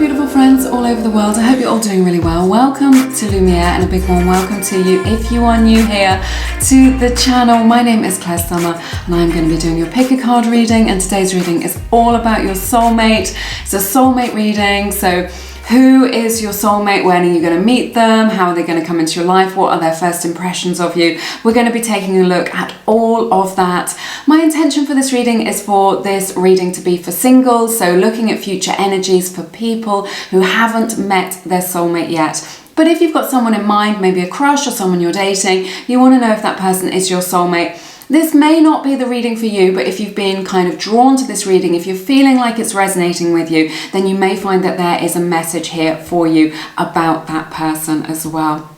beautiful friends all over the world. I hope you're all doing really well. Welcome to Lumiere, and a big warm welcome to you if you are new here to the channel. My name is Claire Summer and I'm going to be doing your pick a card reading, and today's reading is all about your soulmate. It's a soulmate reading, so who is your soulmate? When are you going to meet them? How are they going to come into your life? What are their first impressions of you? We're going to be taking a look at all of that. My intention for this reading is for this reading to be for singles, so looking at future energies for people who haven't met their soulmate yet. But if you've got someone in mind, maybe a crush or someone you're dating, you want to know if that person is your soulmate. This may not be the reading for you, but if you've been kind of drawn to this reading, if you're feeling like it's resonating with you, then you may find that there is a message here for you about that person as well.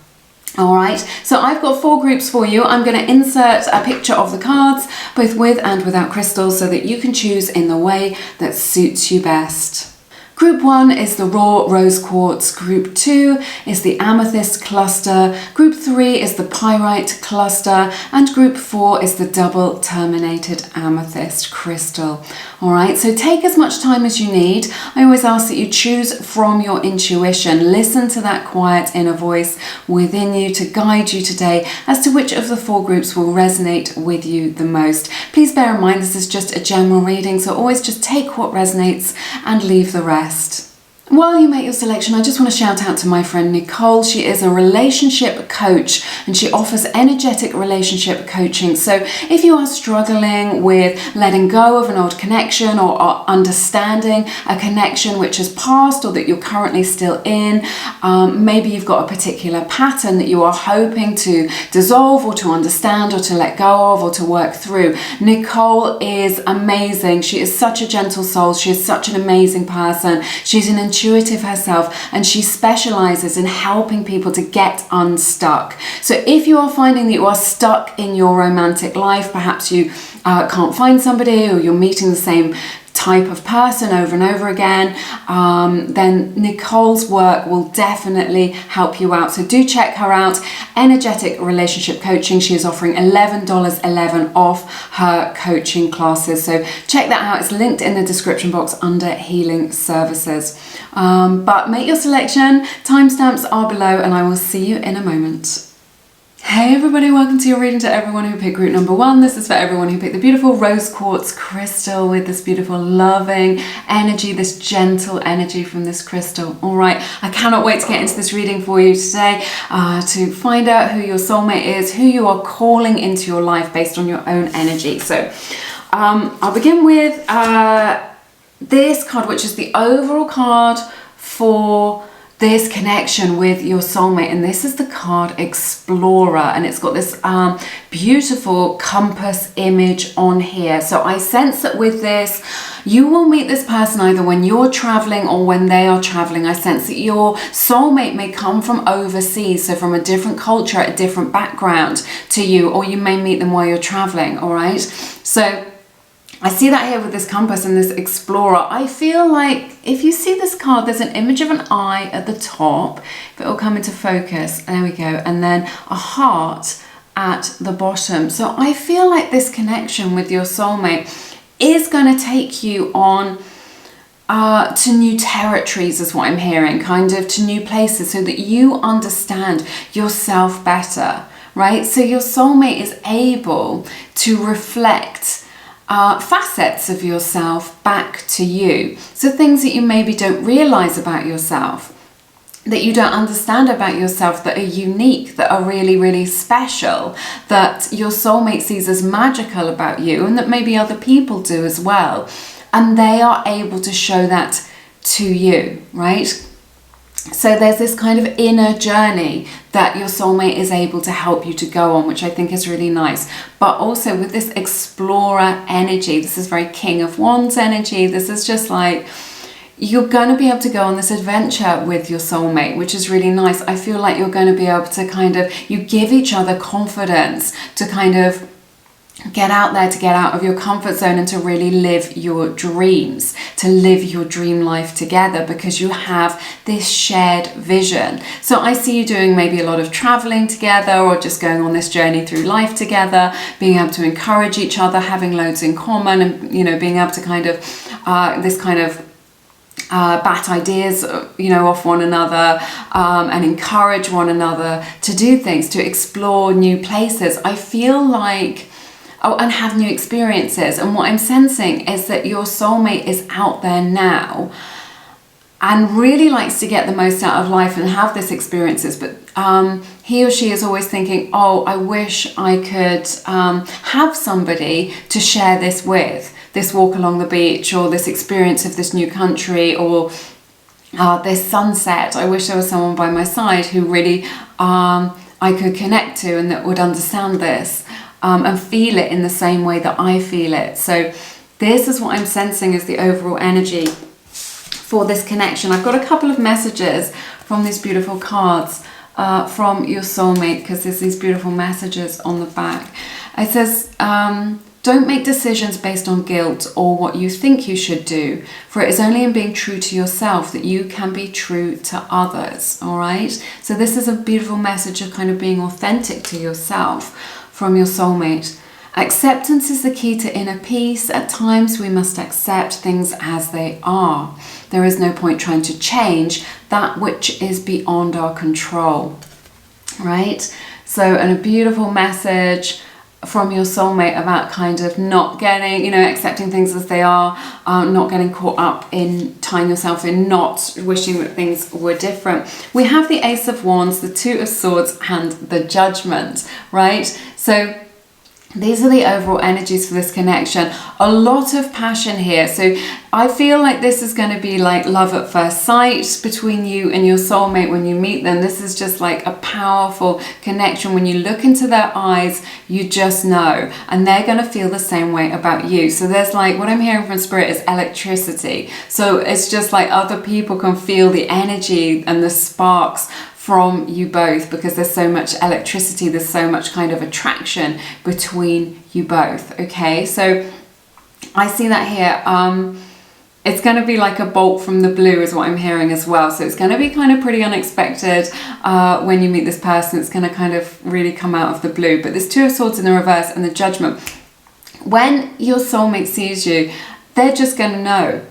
All right, so I've got 4 groups for you. I'm going to insert a picture of the cards, both with and without crystals, so that you can choose in the way that suits you best. Group 1 is the raw rose quartz, Group 2 is the amethyst cluster, Group 3 is the pyrite cluster, and Group 4 is the double terminated amethyst crystal. Alright, so take as much time as you need. I always ask that you choose from your intuition. Listen to that quiet inner voice within you to guide you today as to which of the 4 groups will resonate with you the most. Please bear in mind this is just a general reading, so always just take what resonates and leave the rest. While you make your selection, I just want to shout out to my friend Nicole. She is a relationship coach and she offers energetic relationship coaching. So if you are struggling with letting go of an old connection or understanding a connection which has passed or that you're currently still in, maybe you've got a particular pattern that you are hoping to dissolve or to understand or to let go of or to work through, Nicole is amazing. She is such a gentle soul. She is such an amazing person. She's an intuitive herself, and she specializes in helping people to get unstuck. So if you are finding that you are stuck in your romantic life, perhaps you can't find somebody, or you're meeting the same type of person over and over again, then Nicole's work will definitely help you out. So do check her out. Energetic Relationship Coaching. She is offering $11.11 off her coaching classes. So check that out. It's linked in the description box under Healing Services. But make your selection. Timestamps are below, and I will see you in a moment. Hey everybody, welcome to your reading. To everyone who picked group number 1, this is for everyone who picked the beautiful rose quartz crystal with this beautiful loving energy, this gentle energy from this crystal. All right, I cannot wait to get into this reading for you today, to find out who your soulmate is, who you are calling into your life based on your own energy. So I'll begin with this card, which is the overall card for this connection with your soulmate, and this is the card Explorer, and it's got this beautiful compass image on here. So I sense that with this you will meet this person either when you're traveling or when they are traveling. I sense that your soulmate may come from overseas, so from a different culture, a different background to you, or you may meet them while you're traveling. All right, so I see that here with this compass and this Explorer. I feel like if you see this card, there's an image of an eye at the top, if it will come into focus, there we go, and then a heart at the bottom. So I feel like this connection with your soulmate is going to take you on to new territories, is what I'm hearing, kind of to new places, so that you understand yourself better, right? So your soulmate is able to reflect facets of yourself back to you. So things that you maybe don't realize about yourself, that you don't understand about yourself, that are unique, that are really, really special, that your soulmate sees as magical about you, and that maybe other people do as well. And they are able to show that to you, right? So there's this kind of inner journey that your soulmate is able to help you to go on, which I think is really nice. But also with this Explorer energy, this is very King of Wands energy. This is just like, you're going to be able to go on this adventure with your soulmate, which is really nice. I feel like you're going to be able to kind of, you give each other confidence to kind of get out there, to get out of your comfort zone, and to really live your dreams, to live your dream life together, because you have this shared vision. So I see you doing maybe a lot of traveling together, or just going on this journey through life together, being able to encourage each other, having loads in common, and, you know, being able to kind of this kind of bat ideas, off one another, and encourage one another to do things, to explore new places. I feel like, and have new experiences. And what I'm sensing is that your soulmate is out there now and really likes to get the most out of life and have these experiences, but he or she is always thinking, oh, I wish I could have somebody to share this with, this walk along the beach, or this experience of this new country, or this sunset. I wish there was someone by my side who really I could connect to and that would understand this and feel it in the same way that I feel it. So this is what I'm sensing is the overall energy for this connection. I've got a couple of messages from these beautiful cards from your soulmate, because there's these beautiful messages on the back. It says, don't make decisions based on guilt or what you think you should do, for it is only in being true to yourself that you can be true to others. All right. So this is a beautiful message of kind of being authentic to yourself from your soulmate. Acceptance is the key to inner peace. At times we must accept things as they are. There is no point trying to change that which is beyond our control. Right? So, and a beautiful message from your soulmate about kind of not getting, accepting things as they are, not getting caught up in tying yourself in, not wishing that things were different. We have the Ace of Wands, the Two of Swords, and the Judgment, right? So these are the overall energies for this connection. A lot of passion here. So I feel like this is going to be like love at first sight between you and your soulmate when you meet them. This is just like a powerful connection. When you look into their eyes, you just know. And they're going to feel the same way about you. So there's like, what I'm hearing from Spirit is electricity. So it's just like other people can feel the energy and the sparks from you both, because there's so much electricity, there's so much kind of attraction between you both. Okay, so I see that here. It's going to be like a bolt from the blue is what I'm hearing as well. So it's going to be kind of pretty unexpected when you meet this person. It's going to kind of really come out of the blue. But there's Two of Swords in the reverse and the Judgment. When your soulmate sees you, they're just going to know.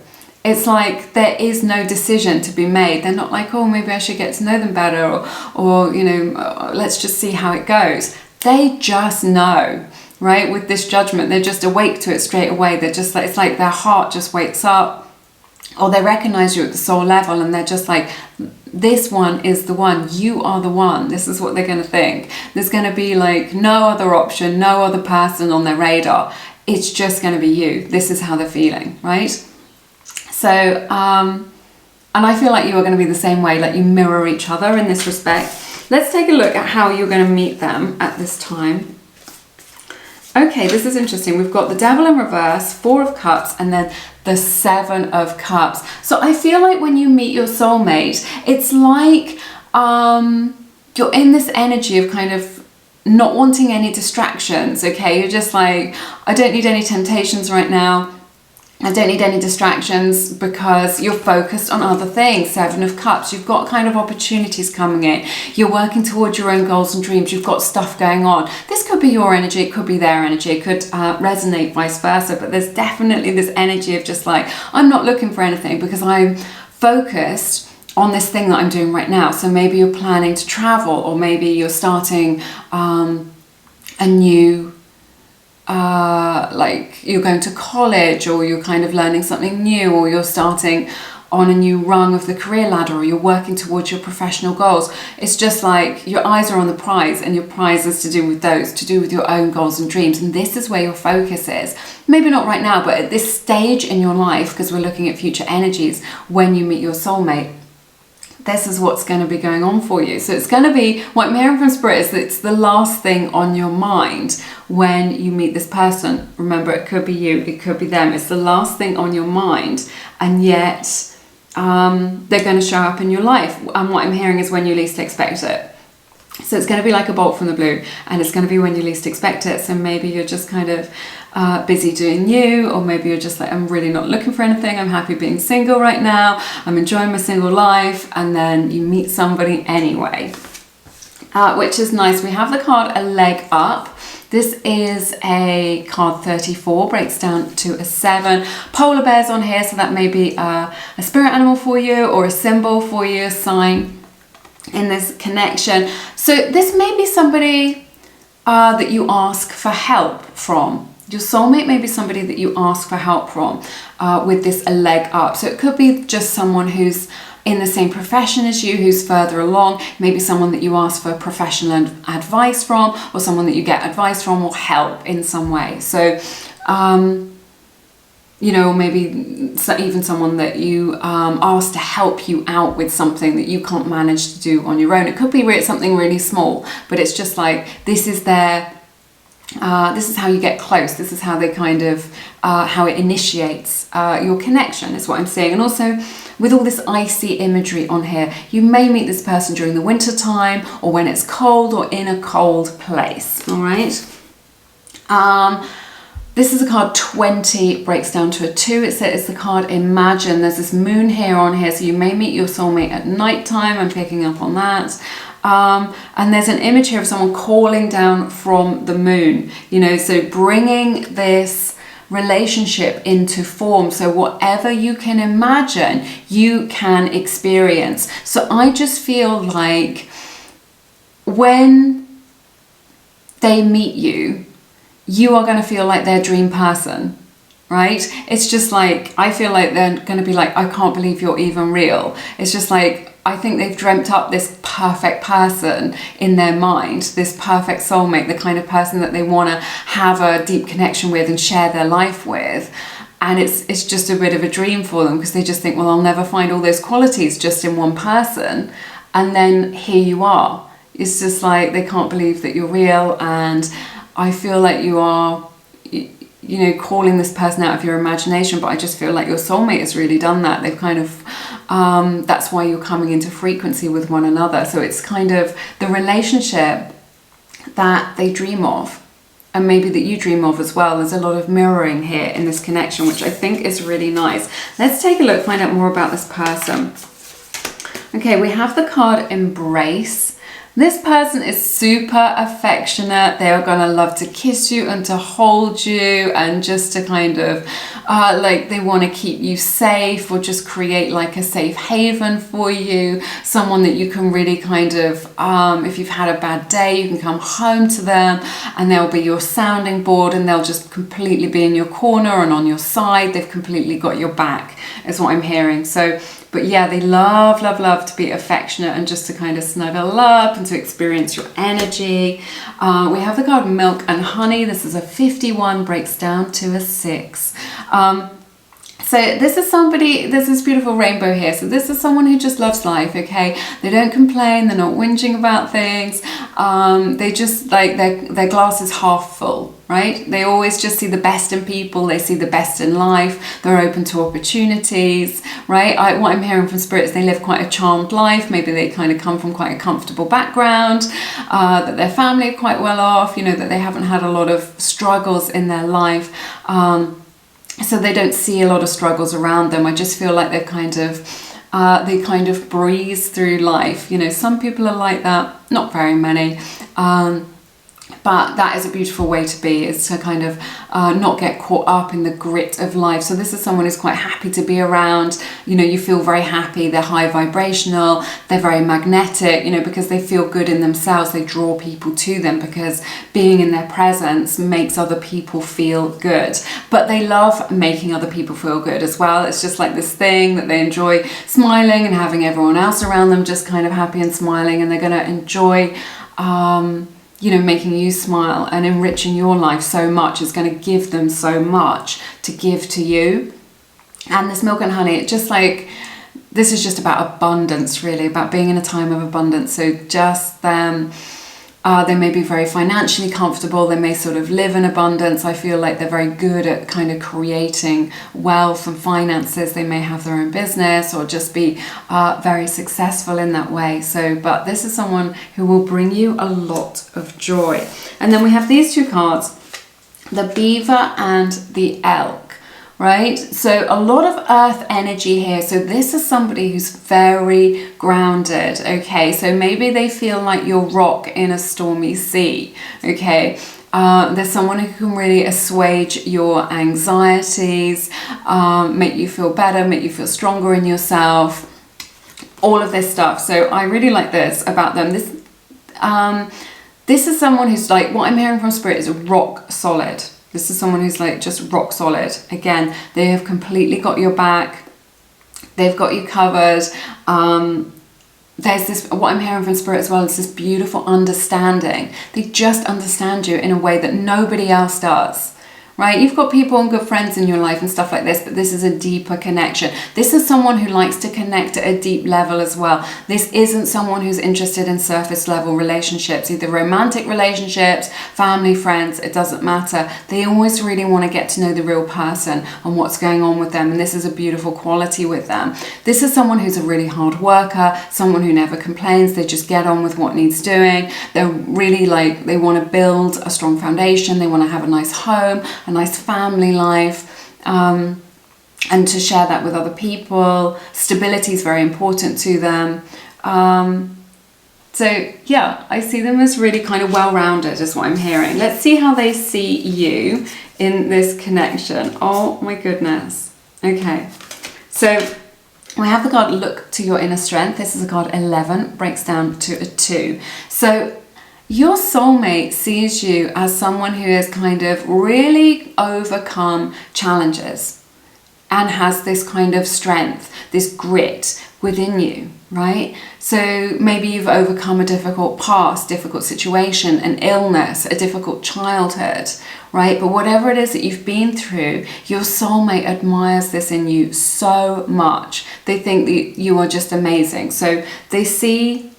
It's like there is no decision to be made. They're not like, oh, maybe I should get to know them better, or let's just see how it goes. They just know, right? With this Judgment, they're just awake to it straight away. They're just like, it's like their heart just wakes up, or they recognize you at the soul level, and they're just like, this one is the one. You are the one. This is what they're going to think. There's going to be like no other option, no other person on their radar. It's just going to be you. This is how they're feeling, right? So, and I feel like you are going to be the same way, like you mirror each other in this respect. Let's take a look at how you're going to meet them at this time. Okay, this is interesting. We've got the Devil in reverse, Four of Cups, and then the Seven of Cups. So I feel like when you meet your soulmate, it's like you're in this energy of kind of not wanting any distractions, okay? You're just like, I don't need any temptations right now. I don't need any distractions, because you're focused on other things. Seven of Cups, you've got kind of opportunities coming in. You're working towards your own goals and dreams. You've got stuff going on. This could be your energy. It could be their energy. It could resonate vice versa. But there's definitely this energy of just like, I'm not looking for anything because I'm focused on this thing that I'm doing right now. So maybe you're planning to travel, or maybe you're starting a new like you're going to college, or you're kind of learning something new, or you're starting on a new rung of the career ladder, or you're working towards your professional goals. It's just like your eyes are on the prize, and your prize is to do with those, to do with your own goals and dreams. And this is where your focus is. Maybe not right now, but at this stage in your life, because we're looking at future energies when you meet your soulmate, this is what's going to be going on for you. So it's going to be, what I'm hearing from Spirit is that it's the last thing on your mind when you meet this person. Remember, it could be you, it could be them. It's the last thing on your mind, and yet they're going to show up in your life. And what I'm hearing is when you least expect it. So it's going to be like a bolt from the blue, and it's going to be when you least expect it. So maybe you're just kind of busy doing you, or maybe you're just like, I'm really not looking for anything. I'm happy being single right now. I'm enjoying my single life. And then you meet somebody anyway, which is nice. We have the card A Leg Up. This is a card 34, breaks down to a 7. Polar bears on here, so that may be a spirit animal for you, or a symbol for you, a sign in this connection. So this may be somebody that you ask for help from. Your soulmate may be somebody that you ask for help from with this a leg up. So it could be just someone who's in the same profession as you, who's further along, maybe someone that you ask for professional advice from, or someone that you get advice from or help in some way. So, you know, maybe even someone that you ask to help you out with something that you can't manage to do on your own. It could be something really small, but it's just like, this is their, this is how you get close. This is how they kind of, how it initiates your connection, is what I'm saying. And also, with all this icy imagery on here, you may meet this person during the winter time, or when it's cold, or in a cold place. All right. This is a card 20, breaks down to a 2. It's the card Imagine. There's this moon here on here, so you may meet your soulmate at night time. I'm picking up on that. And there's an image here of someone calling down from the moon, you know, so bringing this relationship into form. So whatever you can imagine, you can experience. So I just feel like when they meet you, you are going to feel like their dream person, right? It's just like, I feel like they're going to be like, I can't believe you're even real. It's just like, I think they've dreamt up this perfect person in their mind, this perfect soulmate, the kind of person that they want to have a deep connection with and share their life with. And it's just a bit of a dream for them, because they just think, well, I'll never find all those qualities just in one person. And then here you are. It's just like, they can't believe that you're real. And I feel like you are, you know, calling this person out of your imagination, but I just feel like your soulmate has really done that. They've kind of, that's why you're coming into frequency with one another. So it's kind of the relationship that they dream of, and maybe that you dream of as well. There's a lot of mirroring here in this connection, which I think is really nice. Let's take a look, find out more about this person. Okay, we have the card Embrace. This person is super affectionate. They are going to love to kiss you and to hold you, and just to kind of like, they want to keep you safe, or just create like a safe haven for you. Someone that you can really kind of, if you've had a bad day, you can come home to them and they'll be your sounding board, and they'll just completely be in your corner and on your side. They've completely got your back, is what I'm hearing. So, but yeah, they love, love, love to be affectionate and just to kind of snuggle up and to experience your energy. We have the card Milk and Honey. This is a 51, breaks down to a 6. So this is somebody, there's this beautiful rainbow here. So this is someone who just loves life, okay? They don't complain, they're not whinging about things. They just, like, their glass is half full, right? They always just see the best in people. They see the best in life. They're open to opportunities, right? What I'm hearing from Spirit is they live quite a charmed life. Maybe they kind of come from quite a comfortable background, that their family are quite well off, you know, that they haven't had a lot of struggles in their life. So they don't see a lot of struggles around them. I just feel like they're kind of, they kind of breeze through life. You know, some people are like that, not very many. But that is a beautiful way to be, is to kind of not get caught up in the grit of life. So this is someone who's quite happy to be around. You know, you feel very happy. They're high vibrational. They're very magnetic, you know, because they feel good in themselves. They draw people to them because being in their presence makes other people feel good. But they love making other people feel good as well. It's just like this thing that they enjoy, smiling and having everyone else around them just kind of happy and smiling. And they're going to enjoy you know, making you smile and enriching your life so much. Is going to give them so much to give to you. And this Milk and Honey, it just like, this is just about abundance, really, about being in a time of abundance. So just them, they may be very financially comfortable. They may sort of live in abundance. I feel like they're very good at kind of creating wealth and finances. They may have their own business or just be very successful in that way. So, but this is someone who will bring you a lot of joy. And then we have these two cards, the Beaver and the Elk. Right, so a lot of earth energy here. So this is somebody who's very grounded, okay? So maybe they feel like you're rock in a stormy sea, okay? There's someone who can really assuage your anxieties, make you feel better, make you feel stronger in yourself, all of this stuff. So I really like this about them. This is someone who's like, what I'm hearing from Spirit is rock solid. This is someone who's like just rock solid. Again, they have completely got your back. They've got you covered. There's this, what I'm hearing from Spirit as well, is this beautiful understanding. They just understand you in a way that nobody else does. Right? You've got people and good friends in your life and stuff like this, but this is a deeper connection. This is someone who likes to connect at a deep level as well. This isn't someone who's interested in surface level relationships, either romantic relationships, family, friends, it doesn't matter. They always really want to get to know the real person and what's going on with them, and this is a beautiful quality with them. This is someone who's a really hard worker, someone who never complains. They just get on with what needs doing. They're really like, they want to build a strong foundation. They want to have a nice home, a nice family life, and to share that with other people. Stability is very important to them. So yeah, I see them as really kind of well-rounded is what I'm hearing. Let's see how they see you in this connection. Oh my goodness. Okay, so we have the card Look to Your Inner Strength. This is a card 11, breaks down to a 2. So your soulmate sees you as someone who has kind of really overcome challenges and has this kind of strength, this grit within you, right? So maybe you've overcome a difficult past, difficult situation, an illness, a difficult childhood, right? But whatever it is that you've been through, your soulmate admires this in you so much. They think that you are just amazing. So they see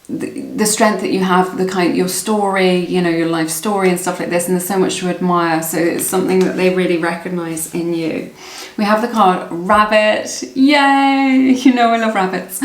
the strength that you have, the kind, your story, you know, your life story and stuff like this, and there's so much to admire. So it's something that they really recognize in you. We have the card Rabbit. Yay! You know I love rabbits.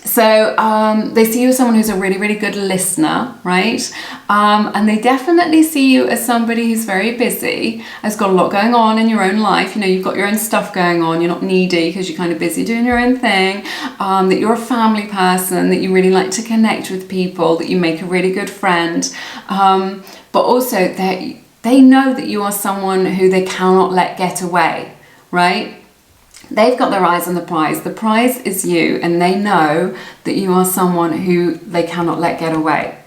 They see you as someone who's a really, really good listener, right? And they definitely see you as somebody who's very busy, has got a lot going on in your own life. You know, you've got your own stuff going on. You're not needy because you're kind of busy doing your own thing. That you're a family person, that you really like to connect with people, that you make a really good friend. But also that they know that you are someone who they cannot let get away, right? They've got their eyes on the prize. The prize is you, and they know that you are someone who they cannot let get away,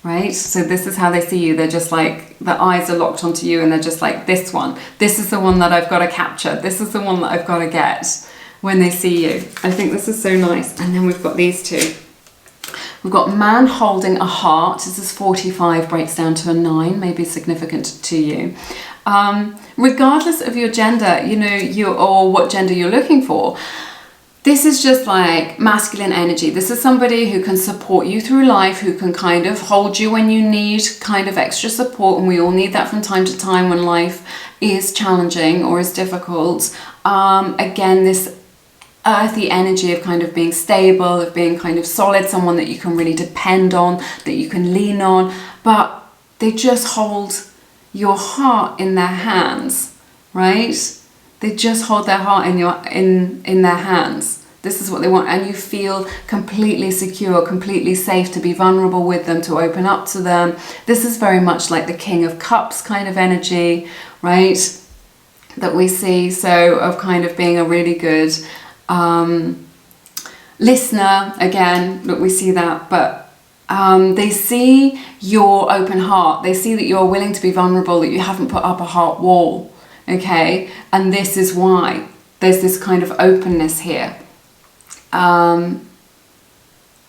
right? So this is how they see you. They're just like, their eyes are locked onto you, and they're just like, this one. This is the one that I've got to capture. This is the one that I've got to get when they see you. I think this is so nice. And then we've got these two. We've got Man Holding a Heart. This is 45, breaks down to a 9, maybe significant to you. Regardless of your gender, you know, or what gender you're looking for, this is just like masculine energy. This is somebody who can support you through life, who can kind of hold you when you need kind of extra support, and we all need that from time to time when life is challenging or is difficult. Again, this earthy energy of kind of being stable, of being kind of solid, someone that you can really depend on, that you can lean on, but they just hold your heart in their hands, right? They just hold their heart in their hands. This is what they want, and you feel completely secure, completely safe to be vulnerable with them, to open up to them. This is very much like the King of Cups kind of energy, right? That we see, so of kind of being a really good listener. Again, look, we see that, but they see your open heart. They see that you're willing to be vulnerable, that you haven't put up a heart wall, okay? And this is why there's this kind of openness here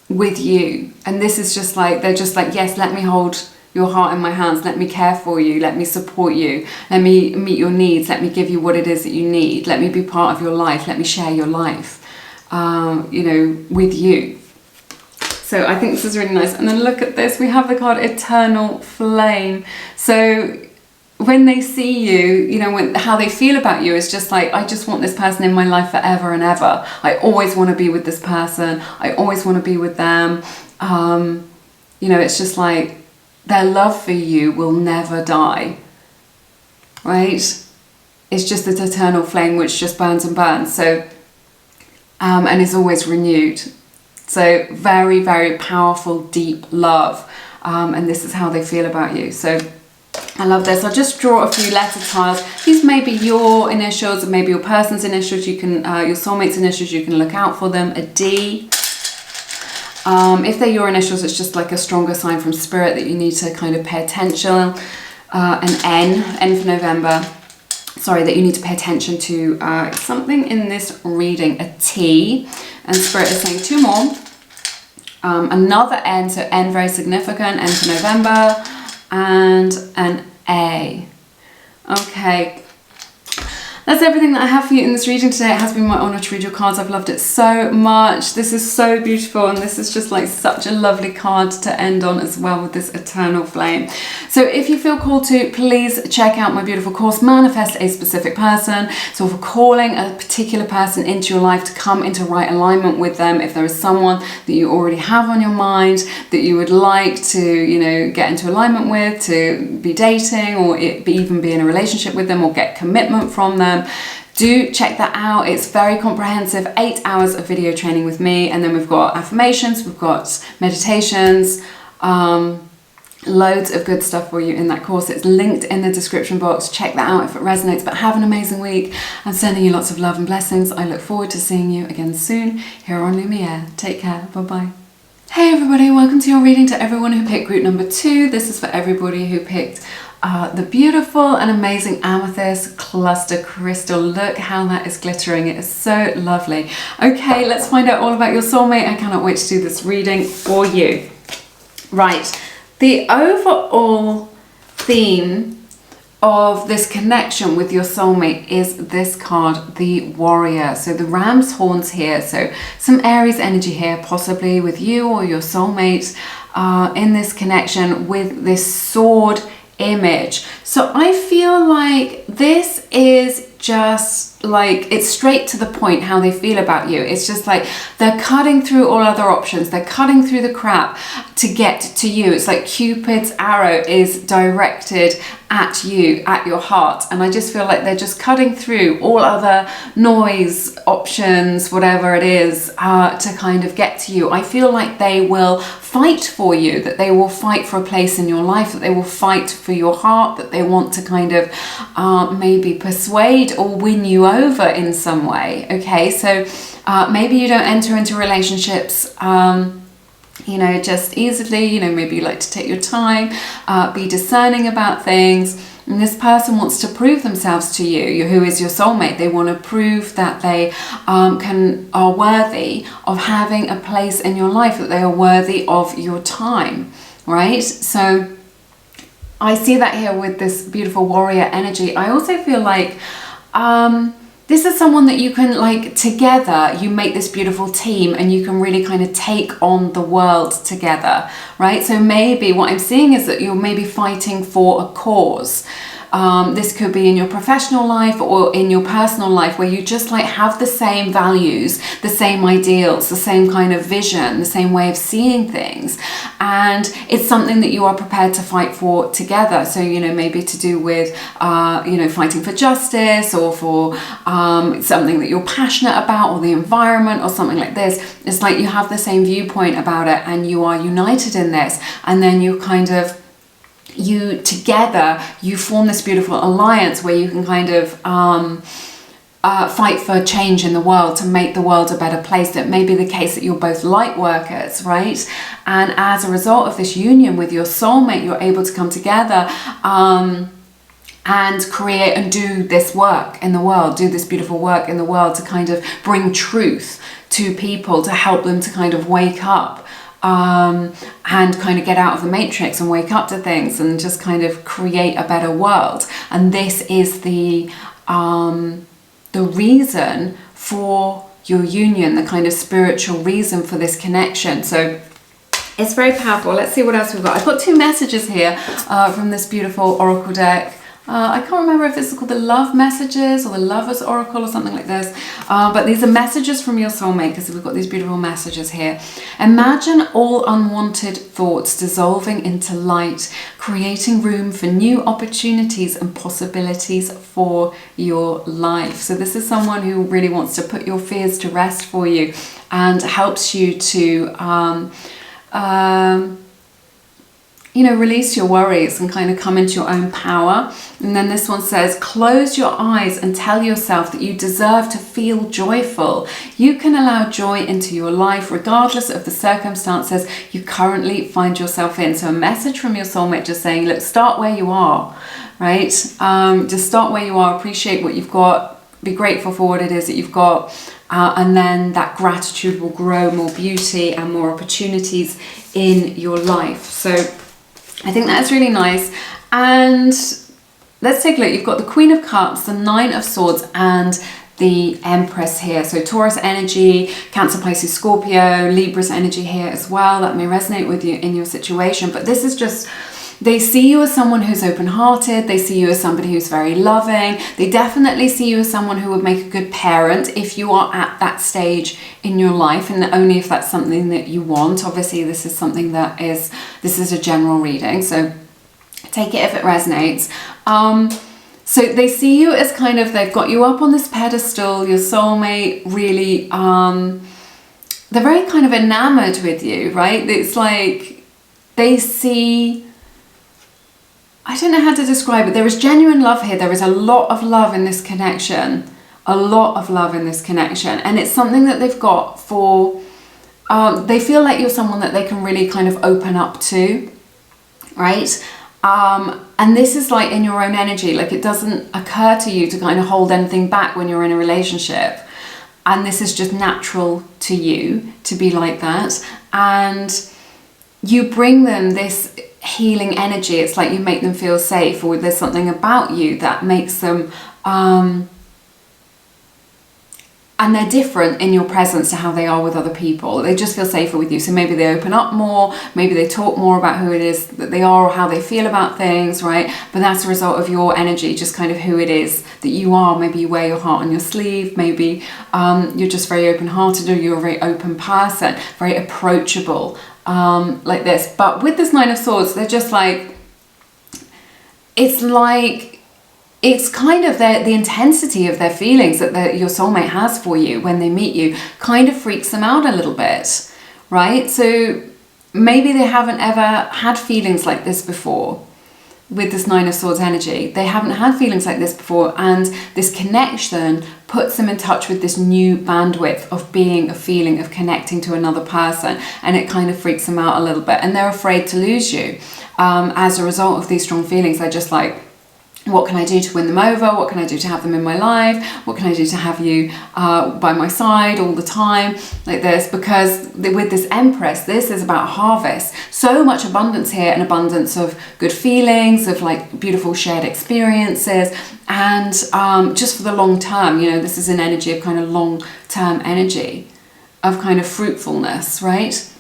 with you. And this is just like, they're just like, yes, let me hold your heart in my hands. Let me care for you. Let me support you. Let me meet your needs. Let me give you what it is that you need. Let me be part of your life. Let me share your life, you know, with you. So I think this is really nice. And then look at this. We have the card Eternal Flame. So when they see you, you know, how they feel about you is just like, I just want this person in my life forever and ever. I always want to be with this person. I always want to be with them. You know, it's just like their love for you will never die, right? It's just this eternal flame which just burns and burns. So, and is always renewed. So very, very powerful, deep love. And this is how they feel about you. So I love this. I'll just draw a few letter tiles. These may be your initials, maybe your person's initials. You can, your soulmate's initials, you can look out for them. A D. If they're your initials, it's just like a stronger sign from spirit that you need to kind of pay attention. An N for November. Sorry, that you need to pay attention to something in this reading. A T. And spirit is saying 2 more. Another N, so N very significant, N for November, and an A. Okay, that's everything that I have for you in this reading today. It has been my honor to read your cards. I've loved it so much. This is so beautiful, and this is just like such a lovely card to end on as well, with this eternal flame. So if you feel called to, please check out my beautiful course, Manifest a Specific Person. So for calling a particular person into your life to come into right alignment with them, if there is someone that you already have on your mind that you would like to, you know, get into alignment with, to be dating, or even be in a relationship with them, or get commitment from them, do check that out. It's very comprehensive, 8 hours of video training with me, and then we've got affirmations, we've got meditations, loads of good stuff for you in that course. It's linked in the description box. Check that out if it resonates. But have an amazing week. I'm sending you lots of love and blessings. I look forward to seeing you again soon here on Lumiere. Take care. Bye-bye. Hey everybody, welcome to your reading. To everyone who picked group number 2, this is for everybody who picked the beautiful and amazing amethyst cluster crystal. Look how that is glittering. It is so lovely. Okay, let's find out all about your soulmate. I cannot wait to do this reading for you. Right, the overall theme of this connection with your soulmate is this card, the Warrior. So the ram's horns here, so some Aries energy here, possibly with you or your soulmate in this connection with this sword image. So I feel like this is just like, it's straight to the point how they feel about you. It's just like they're cutting through all other options. They're cutting through the crap to get to you. It's like Cupid's arrow is directed at you, at your heart. And I just feel like they're just cutting through all other noise, options, whatever it is, to kind of get to you. I feel like they will fight for you, that they will fight for a place in your life, that they will fight for your heart, that they want to kind of maybe persuade or win you over in some way. Okay, so maybe you don't enter into relationships you know, just easily. You know, maybe you like to take your time, be discerning about things. And this person wants to prove themselves to you, who is your soulmate. They want to prove that they are worthy of having a place in your life, that they are worthy of your time, right? So I see that here with this beautiful warrior energy. I also feel like this is someone that you can, like, together you make this beautiful team, and you can really kind of take on the world together, right? So maybe what I'm seeing is that you're maybe fighting for a cause. This could be in your professional life or in your personal life, where you just like have the same values, the same ideals, the same kind of vision, the same way of seeing things. And it's something that you are prepared to fight for together. So, you know, maybe to do with, you know, fighting for justice, or for something that you're passionate about, or the environment, or something like this. It's like you have the same viewpoint about it, and you are united in this. And then you kind of, you together, you form this beautiful alliance where you can kind of fight for change in the world, to make the world a better place. That may be the case that you're both light workers, right? And as a result of this union with your soulmate, you're able to come together and create and do this work in the world, do this beautiful work in the world, to kind of bring truth to people, to help them to kind of wake up and kind of get out of the matrix and wake up to things, and just kind of create a better world. And this is the reason for your union, the kind of spiritual reason for this connection. So it's very powerful. Let's see what else we've got. I've got 2 messages here from this beautiful oracle deck. I can't remember if this is called the Love Messages or the Lover's Oracle or something like this. But these are messages from your soulmate, because we've got these beautiful messages here. Imagine all unwanted thoughts dissolving into light, creating room for new opportunities and possibilities for your life. So this is someone who really wants to put your fears to rest for you and helps you to you know, release your worries and kind of come into your own power. And then this one says, close your eyes and tell yourself that you deserve to feel joyful. You can allow joy into your life regardless of the circumstances you currently find yourself in. So a message from your soulmate just saying, look, start where you are, right? Just start where you are, appreciate what you've got, be grateful for what it is that you've got. And then that gratitude will grow more beauty and more opportunities in your life. So I think that's really nice. And let's take a look. You've got the Queen of Cups, the Nine of Swords, and the Empress here. So Taurus energy, Cancer, Pisces, Scorpio, Libra's energy here as well. That may resonate with you in your situation. But this is just, they see you as someone who's open-hearted. They see you as somebody who's very loving. They definitely see you as someone who would make a good parent if you are at that stage in your life, and only if that's something that you want. Obviously, this is something that is, this is a general reading, so take it if it resonates. So they see you as kind of, they've got you up on this pedestal, your soulmate, really, they're very kind of enamored with you, right? It's like they see, I don't know how to describe it. There is genuine love here. There is a lot of love in this connection. A lot of love in this connection. And it's something that they've got for, they feel like you're someone that they can really kind of open up to, right? And this is like in your own energy. Like it doesn't occur to you to kind of hold anything back when you're in a relationship. And this is just natural to you to be like that. And you bring them this healing energy. It's like you make them feel safe, or there's something about you that makes them and they're different in your presence to how they are with other people. They just feel safer with you. So maybe they open up more, maybe they talk more about who it is that they are or how they feel about things, right? But that's a result of your energy, just kind of who it is that you are. Maybe you wear your heart on your sleeve, maybe you're just very open-hearted, or you're a very open person, very approachable, like this. But with this Nine of Swords, they're just like, it's kind of the intensity of their feelings that your soulmate has for you when they meet you kind of freaks them out a little bit, right? So maybe they haven't ever had feelings like this before with this Nine of Swords energy. They haven't had feelings like this before, and this connection puts them in touch with this new bandwidth of being a feeling of connecting to another person, and it kind of freaks them out a little bit, and they're afraid to lose you. As a result of these strong feelings, they're just like, what can I do to win them over? What can I do to have them in my life? What can I do to have you by my side all the time like this? Because with this Empress, this is about harvest. So much abundance here, an abundance of good feelings, of like beautiful shared experiences, and just for the long term, you know, this is an energy of kind of long-term energy of kind of fruitfulness, right?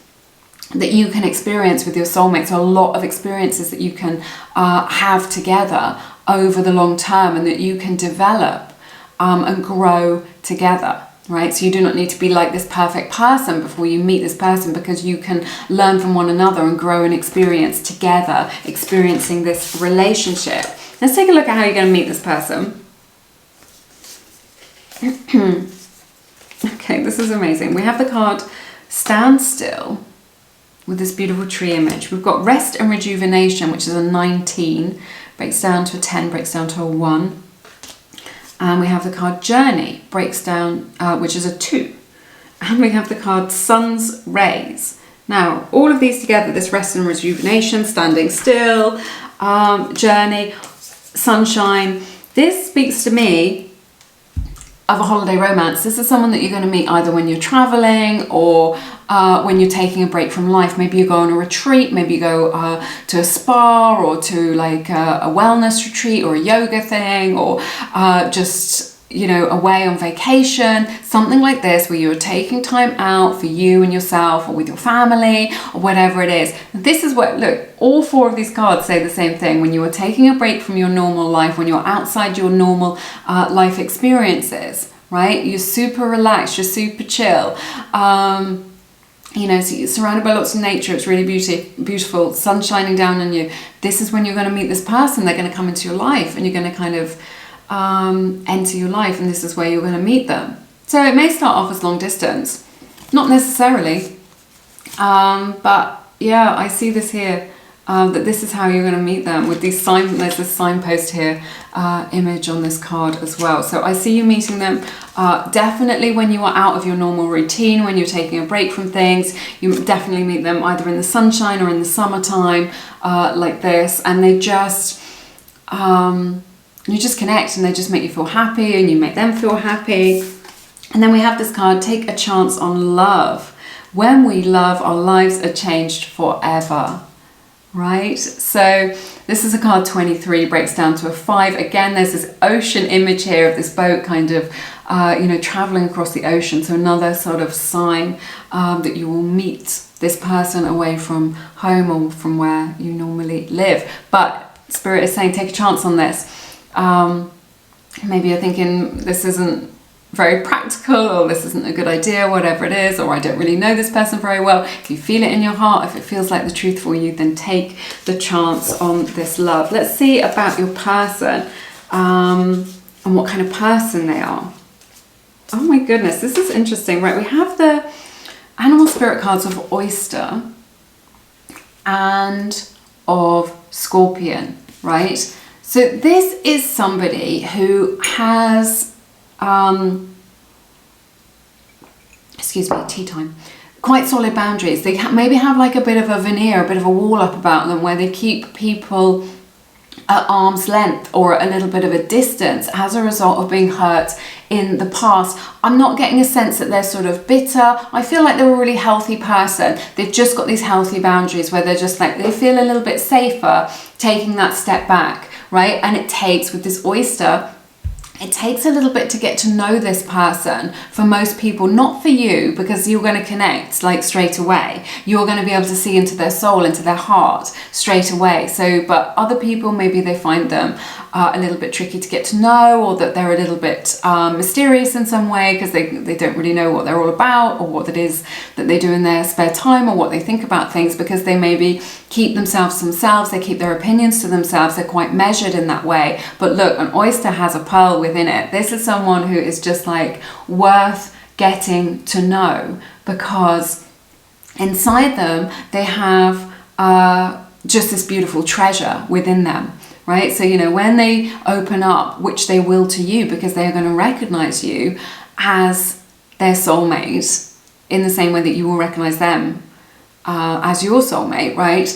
That you can experience with your soulmate. So a lot of experiences that you can have together over the long term, and that you can develop and grow together, right? So you do not need to be like this perfect person before you meet this person, because you can learn from one another and grow and experience together, experiencing this relationship. Let's take a look at how you're going to meet this person. Okay, this is amazing. We have the card Stand Still with this beautiful tree image. We've got Rest and Rejuvenation, which is a 19, breaks down to a 10, breaks down to a 1. And we have the card Journey, breaks down, which is a 2. And we have the card Sun's Rays. Now, all of these together, this Rest and Rejuvenation, Standing Still, Journey, Sunshine, this speaks to me of a holiday romance. This is someone that you're going to meet either when you're traveling or when you're taking a break from life. Maybe you go on a retreat, maybe you go to a spa, or to like a wellness retreat, or a yoga thing, or just you know, away on vacation, something like this, where you're taking time out for you and yourself, or with your family, or whatever it is. This is what, look, all 4 of these cards say the same thing. When you are taking a break from your normal life, when you're outside your normal life experiences, right? You're super relaxed, you're super chill. You know, so you're surrounded by lots of nature. It's really beautiful, sun shining down on you. This is when you're going to meet this person. They're going to come into your life, and you're going to kind of enter your life, and this is where you're going to meet them. So it may start off as long distance, not necessarily, but yeah, I see this here, that this is how you're going to meet them with these there's this signpost here, image on this card as well. So I see you meeting them definitely when you are out of your normal routine, when you're taking a break from things. You definitely meet them either in the sunshine or in the summertime, like this, and they just you just connect, and they just make you feel happy, and you make them feel happy. And then we have this card, take a chance on love. When we love, our lives are changed forever, right? So this is a card 23, breaks down to a 5. Again, there's this ocean image here of this boat kind of, you know, traveling across the ocean. So another sort of sign that you will meet this person away from home or from where you normally live. But Spirit is saying, take a chance on this. Maybe you're thinking this isn't very practical, or this isn't a good idea, whatever it is, or I don't really know this person very well. If you feel it in your heart, if it feels like the truth for you, then take the chance on this love. Let's see about your person, and what kind of person they are. Oh my goodness, this is interesting, right? We have the animal spirit cards of oyster and of scorpion, right? So this is somebody who has, excuse me, tea time, quite solid boundaries. They maybe have like a bit of a veneer, a bit of a wall up about them, where they keep people at arm's length or a little bit of a distance as a result of being hurt in the past. I'm not getting a sense that they're sort of bitter. I feel like they're a really healthy person. They've just got these healthy boundaries where they're just like, they feel a little bit safer taking that step back, right? And it takes, with this oyster, it takes a little bit to get to know this person for most people, not for you, because you're going to connect like straight away. You're going to be able to see into their soul, into their heart straight away. So, but other people, maybe they find them a little bit tricky to get to know, or that they're a little bit mysterious in some way, because they don't really know what they're all about, or what it is that they do in their spare time, or what they think about things, because they maybe keep themselves to themselves, they keep their opinions to themselves, they're quite measured in that way. But look, an oyster has a pearl within it. This is someone who is just like worth getting to know, because inside them they have just this beautiful treasure within them, right? So, you know, when they open up, which they will to you, because they are going to recognize you as their soulmate in the same way that you will recognize them as your soulmate, right?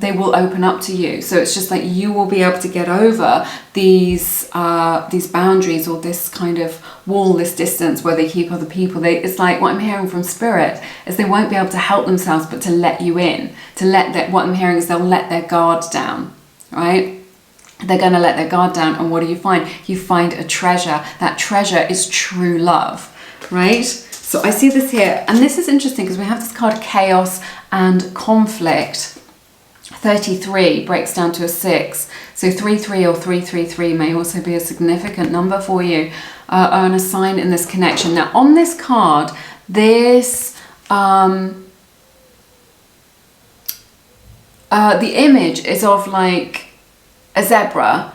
They will open up to you. So it's just like you will be able to get over these boundaries, or this kind of wall, this distance where they keep other people. It's like, what I'm hearing from Spirit is they won't be able to help themselves, but to let you in, what I'm hearing is they'll let their guard down, right? They're going to let their guard down. And what do you find? You find a treasure. That treasure is true love, right? So I see this here, and this is interesting because we have this card, chaos and conflict. 33 breaks down to a 6. So 33 or 333 may also be a significant number for you, and a sign in this connection. Now on this card, this the image is of like a zebra,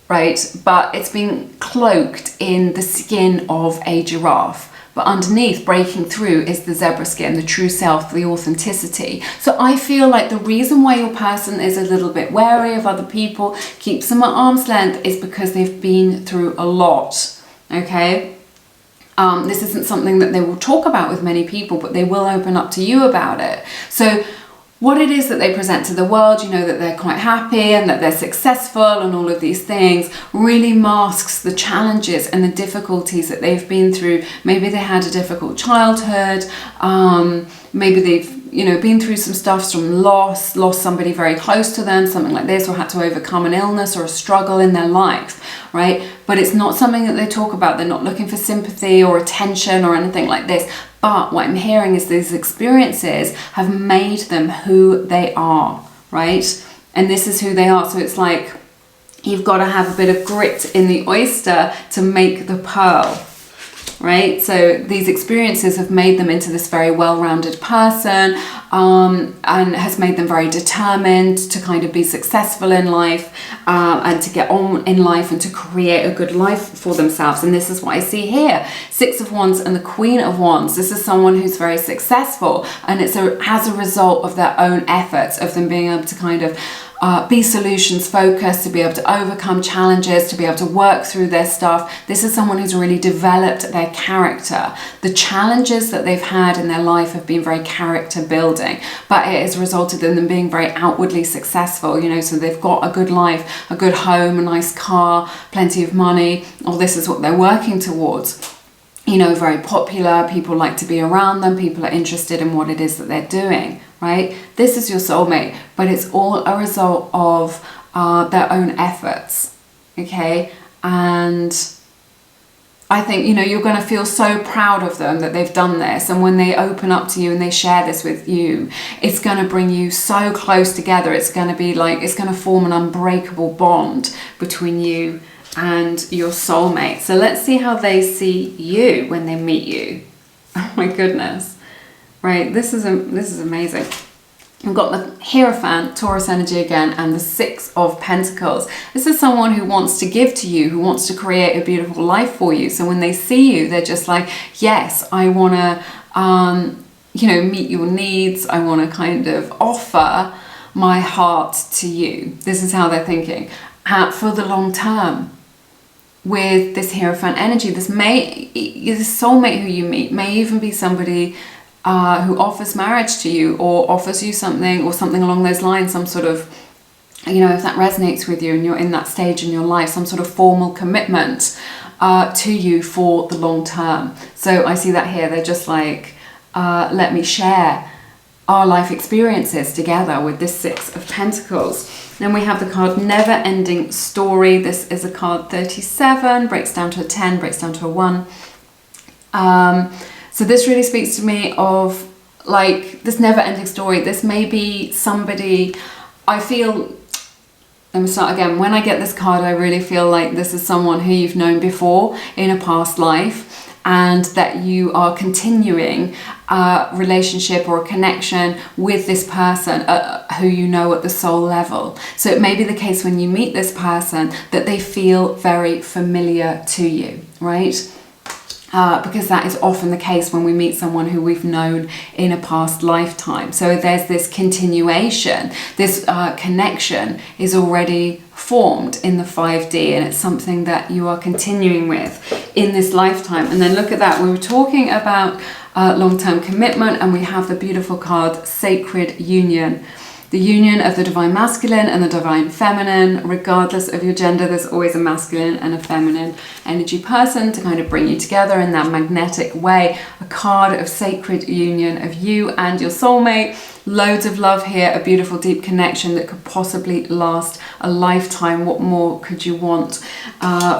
right? But it's been cloaked in the skin of a giraffe. But underneath, breaking through, is the zebra skin, the true self, the authenticity. So I feel like the reason why your person is a little bit wary of other people, keeps them at arm's length, is because they've been through a lot, okay? This isn't something that they will talk about with many people, but they will open up to you about it. So what it is that they present to the world, you know, that they're quite happy and that they're successful and all of these things, really masks the challenges and the difficulties that they've been through. Maybe they had a difficult childhood, maybe they've you know, been through some stuff, some lost somebody very close to them, something like this, or had to overcome an illness or a struggle in their life, right? But it's not something that they talk about. They're not looking for sympathy or attention or anything like this. But what I'm hearing is these experiences have made them who they are, right? And this is who they are. So it's like you've got to have a bit of grit in the oyster to make the pearl, right? So these experiences have made them into this very well-rounded person, and has made them very determined to kind of be successful in life, and to get on in life and to create a good life for themselves. And this is what I see here. 6 of Wands and the Queen of Wands. This is someone who's very successful, and it's as a result of their own efforts, of them being able to kind of be solutions focused, to be able to overcome challenges, to be able to work through their stuff. This is someone who's really developed their character. The challenges that they've had in their life have been very character building, but it has resulted in them being very outwardly successful, you know, so they've got a good life, a good home, a nice car, plenty of money, or this is what they're working towards. You know, very popular, people like to be around them, people are interested in what it is that they're doing, right? This is your soulmate, but it's all a result of their own efforts, okay? And I think, you know, you're going to feel so proud of them that they've done this, and when they open up to you and they share this with you, it's going to bring you so close together. It's going to be like, it's going to form an unbreakable bond between you and your soulmate. So let's see how they see you when they meet you. Oh my goodness, right? This is amazing. We've got the Hierophant, Taurus energy again, and the 6 of Pentacles. This is someone who wants to give to you, who wants to create a beautiful life for you. So when they see you, they're just like, yes, I want to, you know, meet your needs. I want to kind of offer my heart to you. This is how they're thinking. For the long term. With this Hierophant energy, this soulmate who you meet may even be somebody who offers marriage to you, or offers you something, or something along those lines, some sort of, you know, if that resonates with you and you're in that stage in your life, some sort of formal commitment to you for the long term. So I see that here. They're just like, let me share our life experiences together with this 6 of Pentacles. Then we have the card Never Ending Story. This is a card 37, breaks down to a 10, breaks down to a 1. So this really speaks to me of like this never ending story. This may be somebody, I feel, let me start again. When I get this card, I really feel like this is someone who you've known before in a past life, and that you are continuing a relationship or a connection with this person who you know at the soul level. So it may be the case when you meet this person that they feel very familiar to you, right? Because that is often the case when we meet someone who we've known in a past lifetime. So there's this continuation, this connection is already formed in the 5D, and it's something that you are continuing with in this lifetime. And then look at that, we were talking about long-term commitment, and we have the beautiful card Sacred Union. The union of the divine masculine and the divine feminine. Regardless of your gender, there's always a masculine and a feminine energy person to kind of bring you together in that magnetic way. A card of sacred union of you and your soulmate. Loads of love here, a beautiful deep connection that could possibly last a lifetime. What more could you want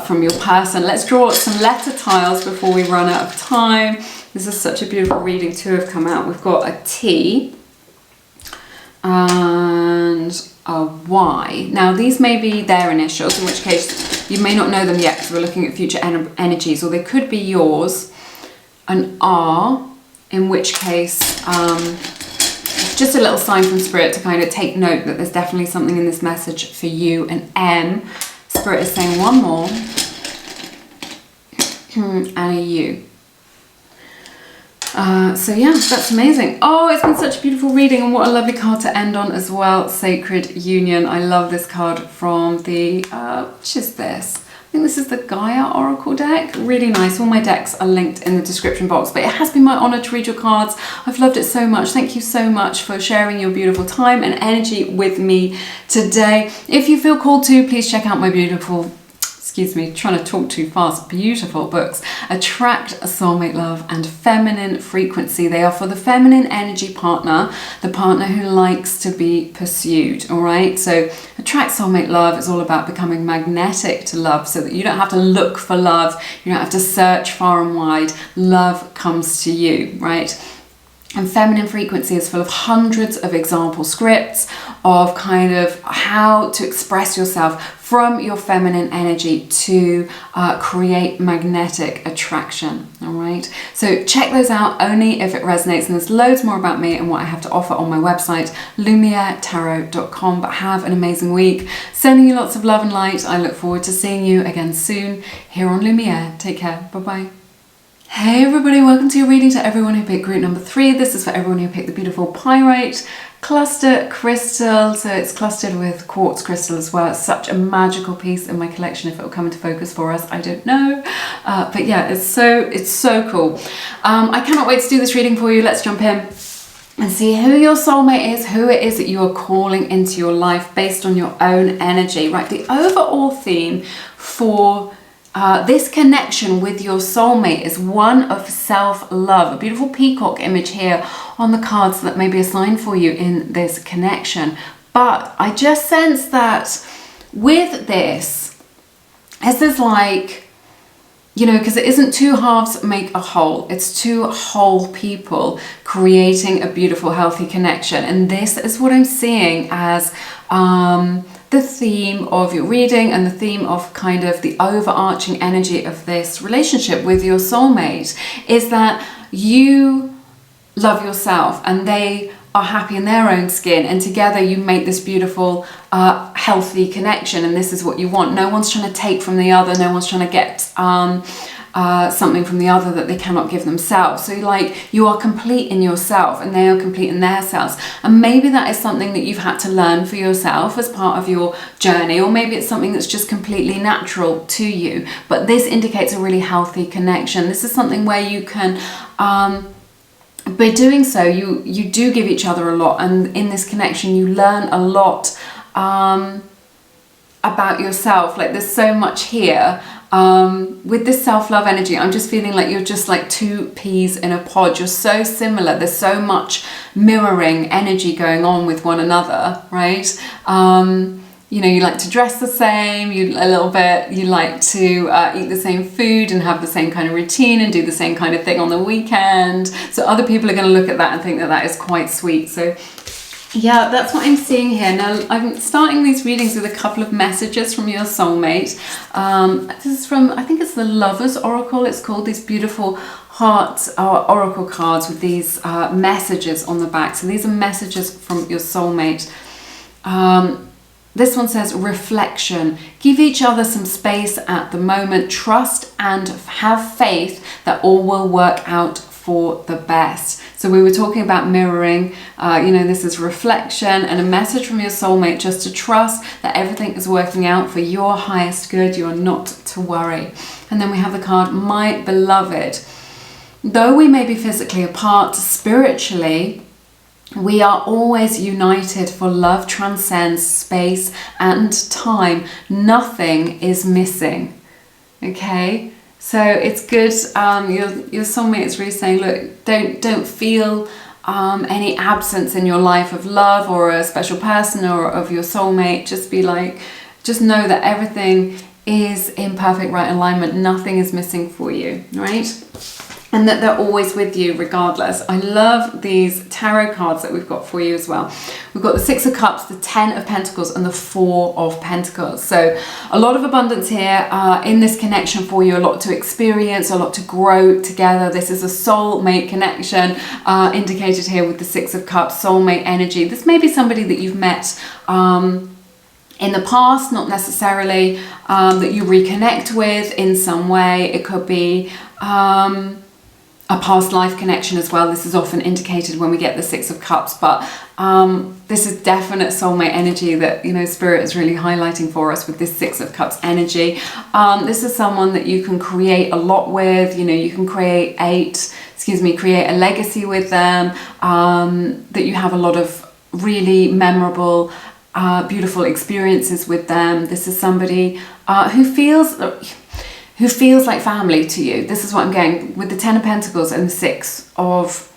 from your person? Let's draw some letter tiles before we run out of time. This is such a beautiful reading. 2 have come out. We've got a T and a Y. Now these may be their initials, in which case you may not know them yet because we're looking at future energies, or they could be yours. An R, in which case just a little sign from Spirit to kind of take note that there's definitely something in this message for you. An M, Spirit is saying one more, and a U. So yeah, that's amazing. Oh, it's been such a beautiful reading, and what a lovely card to end on as well. Sacred Union. I love this card from the, which is this? I think this is the Gaia Oracle deck. Really nice. All my decks are linked in the description box, but it has been my honor to read your cards. I've loved it so much. Thank you so much for sharing your beautiful time and energy with me today. If you feel called to, please check out my beautiful excuse me, trying to talk too fast, beautiful books. Attract a Soulmate Love and Feminine Frequency. They are for the feminine energy partner, the partner who likes to be pursued, all right? So Attract Soulmate Love is all about becoming magnetic to love so that you don't have to look for love, you don't have to search far and wide. Love comes to you, right? And Feminine Frequency is full of hundreds of example scripts of kind of how to express yourself from your feminine energy to create magnetic attraction, all right? So check those out only if it resonates, and there's loads more about me and what I have to offer on my website, lumieretarot.com. But have an amazing week. Sending you lots of love and light. I look forward to seeing you again soon here on Lumiere. Take care. Bye-bye. Hey everybody, welcome to your reading. To everyone who picked group number 3, this is for everyone who picked the beautiful pyrite cluster crystal. So it's clustered with quartz crystal as well. It's such a magical piece in my collection. If it will come into focus for us, I don't know. But yeah, it's so cool. I cannot wait to do this reading for you. Let's jump in and see who your soulmate is, who it is that you are calling into your life based on your own energy, right? The overall theme for this connection with your soulmate is one of self-love. A beautiful peacock image here on the cards that may be assigned for you in this connection. But I just sense that with this is like, you know, because it isn't two halves make a whole. It's two whole people creating a beautiful, healthy connection. And this is what I'm seeing as the theme of your reading and the theme of kind of the overarching energy of this relationship with your soulmate is that you love yourself and they are happy in their own skin, and together you make this beautiful healthy connection, and this is what you want. No one's trying to take from the other, no one's trying to get something from the other that they cannot give themselves. So like, you are complete in yourself and they are complete in their selves. And maybe that is something that you've had to learn for yourself as part of your journey, or maybe it's something that's just completely natural to you. But this indicates a really healthy connection. This is something where you can by doing so, you do give each other a lot, and in this connection you learn a lot about yourself. Like, there's so much here with this self-love energy. I'm just feeling like you're just like two peas in a pod. You're so similar. There's so much mirroring energy going on with one another, right? You know, you like to dress the same, you like to eat the same food and have the same kind of routine and do the same kind of thing on the weekend. So other people are going to look at that and think that that is quite sweet. So yeah, that's what I'm seeing here. Now, I'm starting these readings with a couple of messages from your soulmate. This is from, I think it's the Lover's Oracle, it's called. These beautiful heart oracle cards with these messages on the back. So these are messages from your soulmate. This one says, reflection. Give each other some space at the moment. Trust and have faith that all will work out for the best. So we were talking about mirroring. You know, this is reflection and a message from your soulmate just to trust that everything is working out for your highest good. You are not to worry. And then we have the card, my beloved. Though we may be physically apart, spiritually, we are always united, for love transcends space and time. Nothing is missing. Okay, so it's good. Your soulmate is really saying, look, don't feel any absence in your life of love or a special person or of your soulmate. Just know that everything is in perfect right alignment. Nothing is missing for you, right? And that they're always with you regardless. I love these tarot cards that we've got for you as well. We've got the 6 of Cups, the 10 of Pentacles, and the 4 of Pentacles. So a lot of abundance here in this connection for you, a lot to experience, a lot to grow together. This is a soulmate connection indicated here with the 6 of Cups, soulmate energy. This may be somebody that you've met in the past, not necessarily that you reconnect with in some way. It could be a past life connection as well. This is often indicated when we get the 6 of Cups, but this is definite soulmate energy that, you know, Spirit is really highlighting for us with this 6 of Cups energy. This is someone that you can create a lot with. You know, you can create a legacy with them, that you have a lot of really memorable beautiful experiences with them. This is somebody who feels like family to you. This is what I'm getting with the Ten of Pentacles and the Six of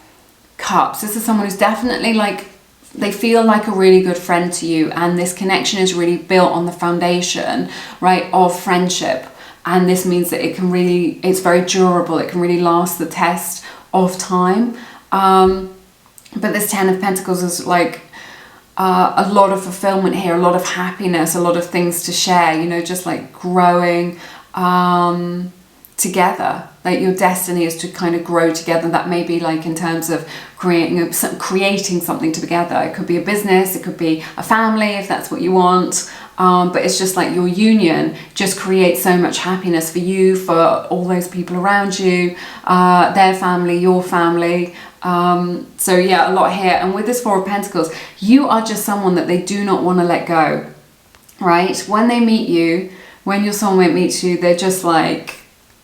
Cups. This is someone who's definitely like, they feel like a really good friend to you, and this connection is really built on the foundation, right, of friendship. And this means that it's very durable. It can really last the test of time. But this Ten of Pentacles is like a lot of fulfillment here, a lot of happiness, a lot of things to share, you know, just like growing together. Like your destiny is to kind of grow together. That may be like in terms of creating something together. It could be a business, it could be a family if that's what you want. But it's just like your union just creates so much happiness for you, for all those people around you, their family, your family. So yeah, a lot here. And with this Four of Pentacles, you are just someone that they do not want to let go, right? When they meet you, when your soulmate meets you, they're just like,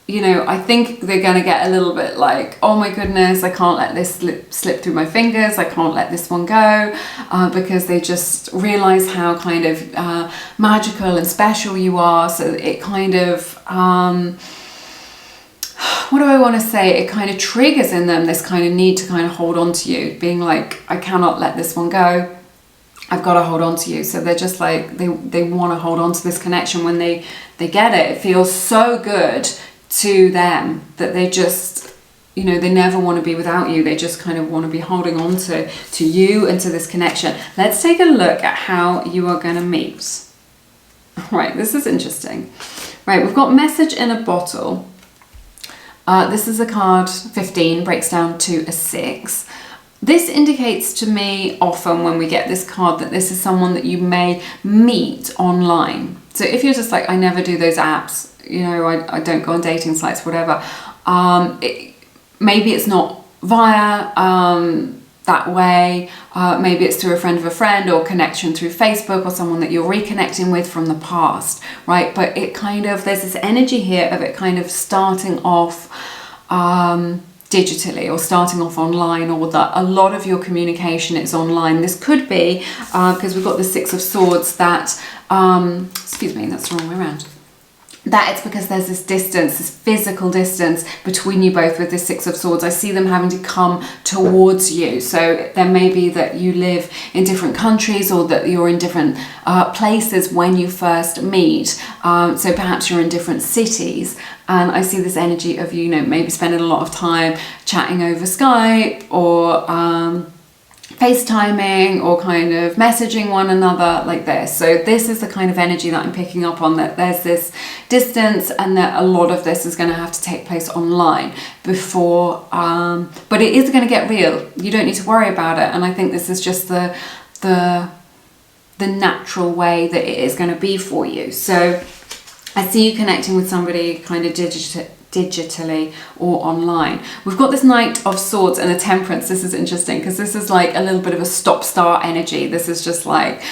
you know, I think they're going to get a little bit like, oh my goodness, I can't let this slip through my fingers. I can't let this one go, because they just realize how kind of magical and special you are. So it kind of, what do I want to say? It kind of triggers in them this kind of need to kind of hold on to you, being like, I cannot let this one go. I've got to hold on to you. So they're just like, they want to hold on to this connection. When they get it, it feels so good to them that they just, you know, they never want to be without you. They just kind of want to be holding on to you and to this connection. Let's take a look at how you are going to meet. Right, this is interesting. Right, we've got message in a bottle. This is a card 15, breaks down to a 6. This indicates to me often when we get this card that this is someone that you may meet online. So if you're just like, I never do those apps, you know, I don't go on dating sites, whatever. Maybe it's not via that way. Maybe it's through a friend of a friend, or connection through Facebook, or someone that you're reconnecting with from the past, right? But it kind of, there's this energy here of it kind of starting off digitally, or starting off online, or that a lot of your communication is online. This could be because we've got the Six of Swords that, excuse me, that's the wrong way around. That it's because there's this distance, this physical distance between you both with this Six of Swords. I see them having to come towards you. So there may be that you live in different countries, or that you're in different places when you first meet. So perhaps you're in different cities. And I see this energy of, you know, maybe spending a lot of time chatting over Skype, or FaceTiming, or kind of messaging one another like this. So this is the kind of energy that I'm picking up on, that there's this distance, and that a lot of this is going to have to take place online before, but it is going to get real. You don't need to worry about it. And I think this is just the natural way that it is going to be for you. So I see you connecting with somebody kind of digitally or online. We've got this Knight of Swords and a Temperance. This is interesting because this is like a little bit of a stop-start energy. This is just like,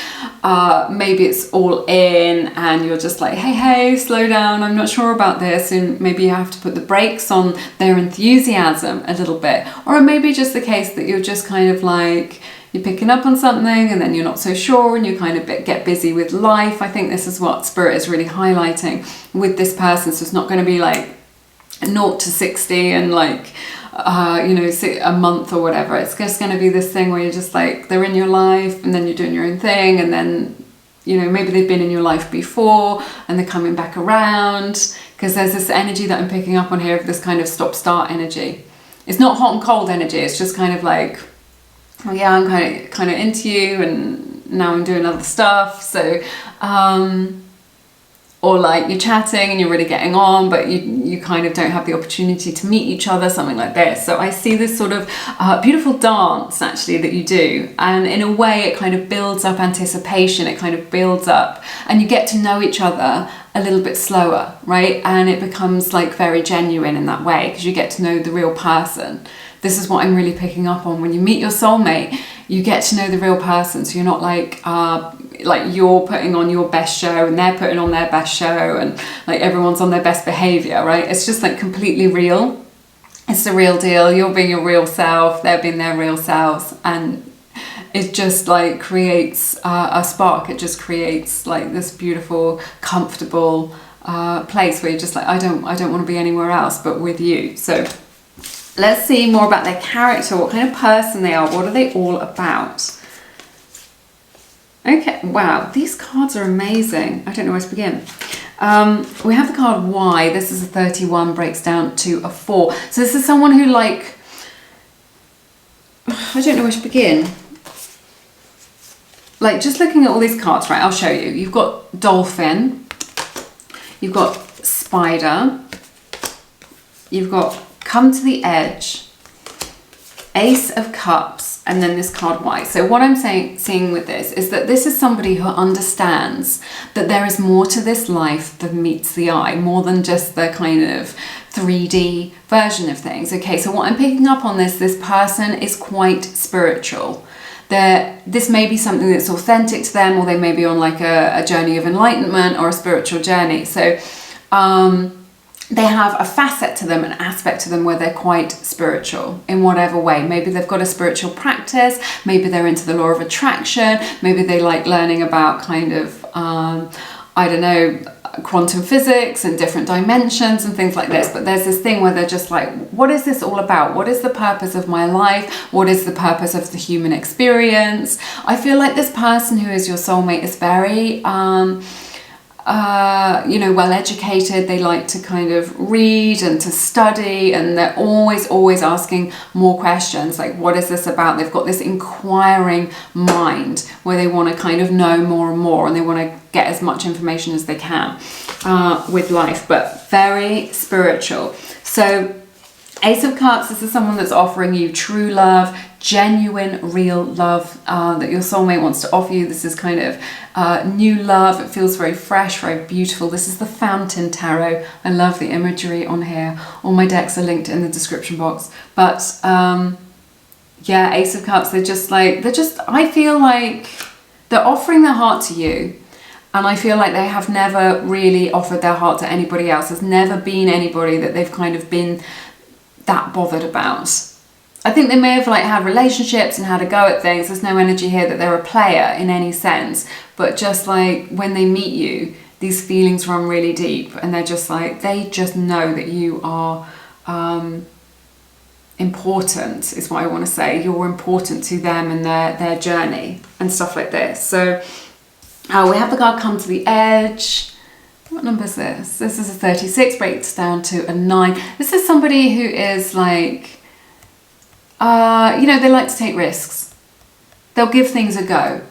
maybe it's all in and you're just like, hey, slow down, I'm not sure about this. And maybe you have to put the brakes on their enthusiasm a little bit. Or it may be just the case that you're just kind of like, you're picking up on something and then you're not so sure, and you kind of get busy with life. I think this is what Spirit is really highlighting with this person. So it's not going to be like 0 to 60 and like, you know, a month or whatever. It's just going to be this thing where you're just like, they're in your life and then you're doing your own thing, and then, you know, maybe they've been in your life before and they're coming back around, because there's this energy that I'm picking up on here of this kind of stop-start energy. It's not hot and cold energy. It's just kind of like, oh yeah, I'm kind of into you, and now I'm doing other stuff. So, or like you're chatting and you're really getting on, but you kind of don't have the opportunity to meet each other, something like this. So I see this sort of beautiful dance actually that you do, and in a way it kind of builds up anticipation, it kind of builds up, and you get to know each other a little bit slower, right? And it becomes like very genuine in that way, because you get to know the real person. This is what I'm really picking up on. When you meet your soulmate, you get to know the real person. So you're not like you're putting on your best show and they're putting on their best show, and like everyone's on their best behavior, right? It's just like completely real. It's the real deal. You're being your real self, they're being their real selves, and it just like creates a spark. It just creates like this beautiful, comfortable place where you're just like, I don't want to be anywhere else but with you. So let's see more about their character, what kind of person they are, what are they all about. Okay, wow, these cards are amazing. I don't know where to begin. We have the card Y. This is a 31, breaks down to a 4. So this is someone who like, I don't know where to begin. Like just looking at all these cards, right, I'll show you. You've got dolphin, you've got spider, you've got come to the edge, Ace of Cups, and then this card Y. So what I'm seeing with this is that this is somebody who understands that there is more to this life than meets the eye, more than just the kind of 3D version of things. Okay, so what I'm picking up on this person is quite spiritual. This may be something that's authentic to them, or they may be on like a journey of enlightenment or a spiritual journey. So they have a facet to them, an aspect to them where they're quite spiritual in whatever way. Maybe they've got a spiritual practice, maybe they're into the law of attraction, maybe they like learning about kind of, I don't know, quantum physics and different dimensions and things like this. But there's this thing where they're just like, what is this all about? What is the purpose of my life? What is the purpose of the human experience? I feel like this person who is your soulmate is very, you know, well educated. They like to kind of read and to study, and they're always asking more questions, like what is this about? They've got this inquiring mind where they want to kind of know more and more, and they want to get as much information as they can with life, but very spiritual. So Ace of Cups, this is someone that's offering you true love, genuine, real love that your soulmate wants to offer you. This is kind of new love. It feels very fresh, very beautiful. This is the Fountain Tarot. I love the imagery on here. All my decks are linked in the description box. But yeah, Ace of Cups, I feel like they're offering their heart to you. And I feel like they have never really offered their heart to anybody else. There's never been anybody that they've kind of been that bothered about. I think they may have like had relationships and had a go at things. There's no energy here that they're a player in any sense, but just like when they meet you, these feelings run really deep, and they're just like, they just know that you are important, is what I want to say. You're important to them and their journey and stuff like this. So we have the card Come to the Edge. What number is this? This is a 36, breaks down to a 9. This is somebody who is like, you know, they like to take risks. They'll give things a go.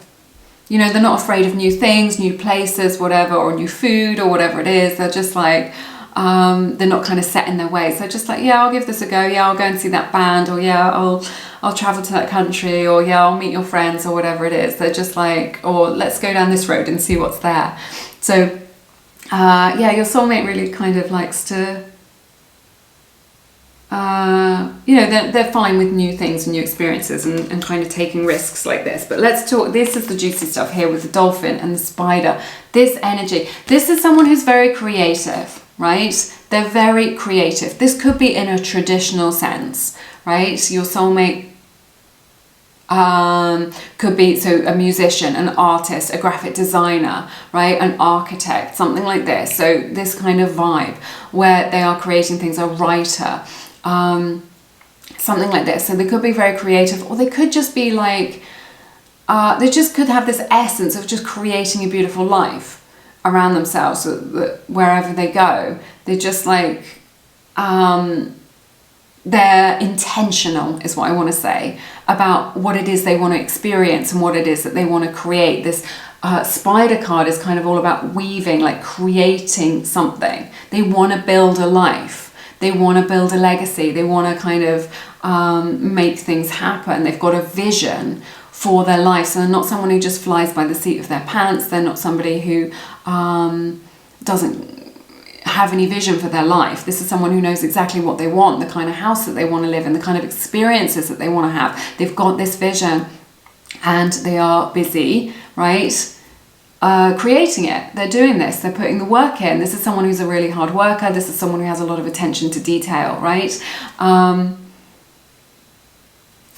You know, they're not afraid of new things, new places, whatever, or new food or whatever it is. They're just like, they're not kind of set in their ways. They're just like, yeah, I'll give this a go. Yeah, I'll go and see that band, or yeah, I'll travel to that country, or yeah, I'll meet your friends, or whatever it is. They're just like, or let's go down this road and see what's there. So yeah, your soulmate really kind of likes to, you know, they're fine with new things and new experiences and kind of taking risks like this. But let's talk, this is the juicy stuff here with the dolphin and the spider. This energy, this is someone who's very creative, right? They're very creative. This could be in a traditional sense, right? Your soulmate could be, so a musician, an artist, a graphic designer, right, an architect, something like this. So this kind of vibe where they are creating things, a writer, something like this. So they could be very creative, or they could just be like, they just could have this essence of just creating a beautiful life around themselves, so that wherever they go, they're just like, they're intentional, is what I want to say, about what it is they want to experience and what it is that they want to create. This spider card is kind of all about weaving, like creating something. They want to build a life. They want to build a legacy. They want to kind of make things happen. They've got a vision for their life. So they're not someone who just flies by the seat of their pants. They're not somebody who doesn't have any vision for their life. This is someone who knows exactly what they want, the kind of house that they want to live in, the kind of experiences that they want to have. They've got this vision and they are busy, right, creating it. They're doing this, they're putting the work in. This is someone who's a really hard worker. This is someone who has a lot of attention to detail, right?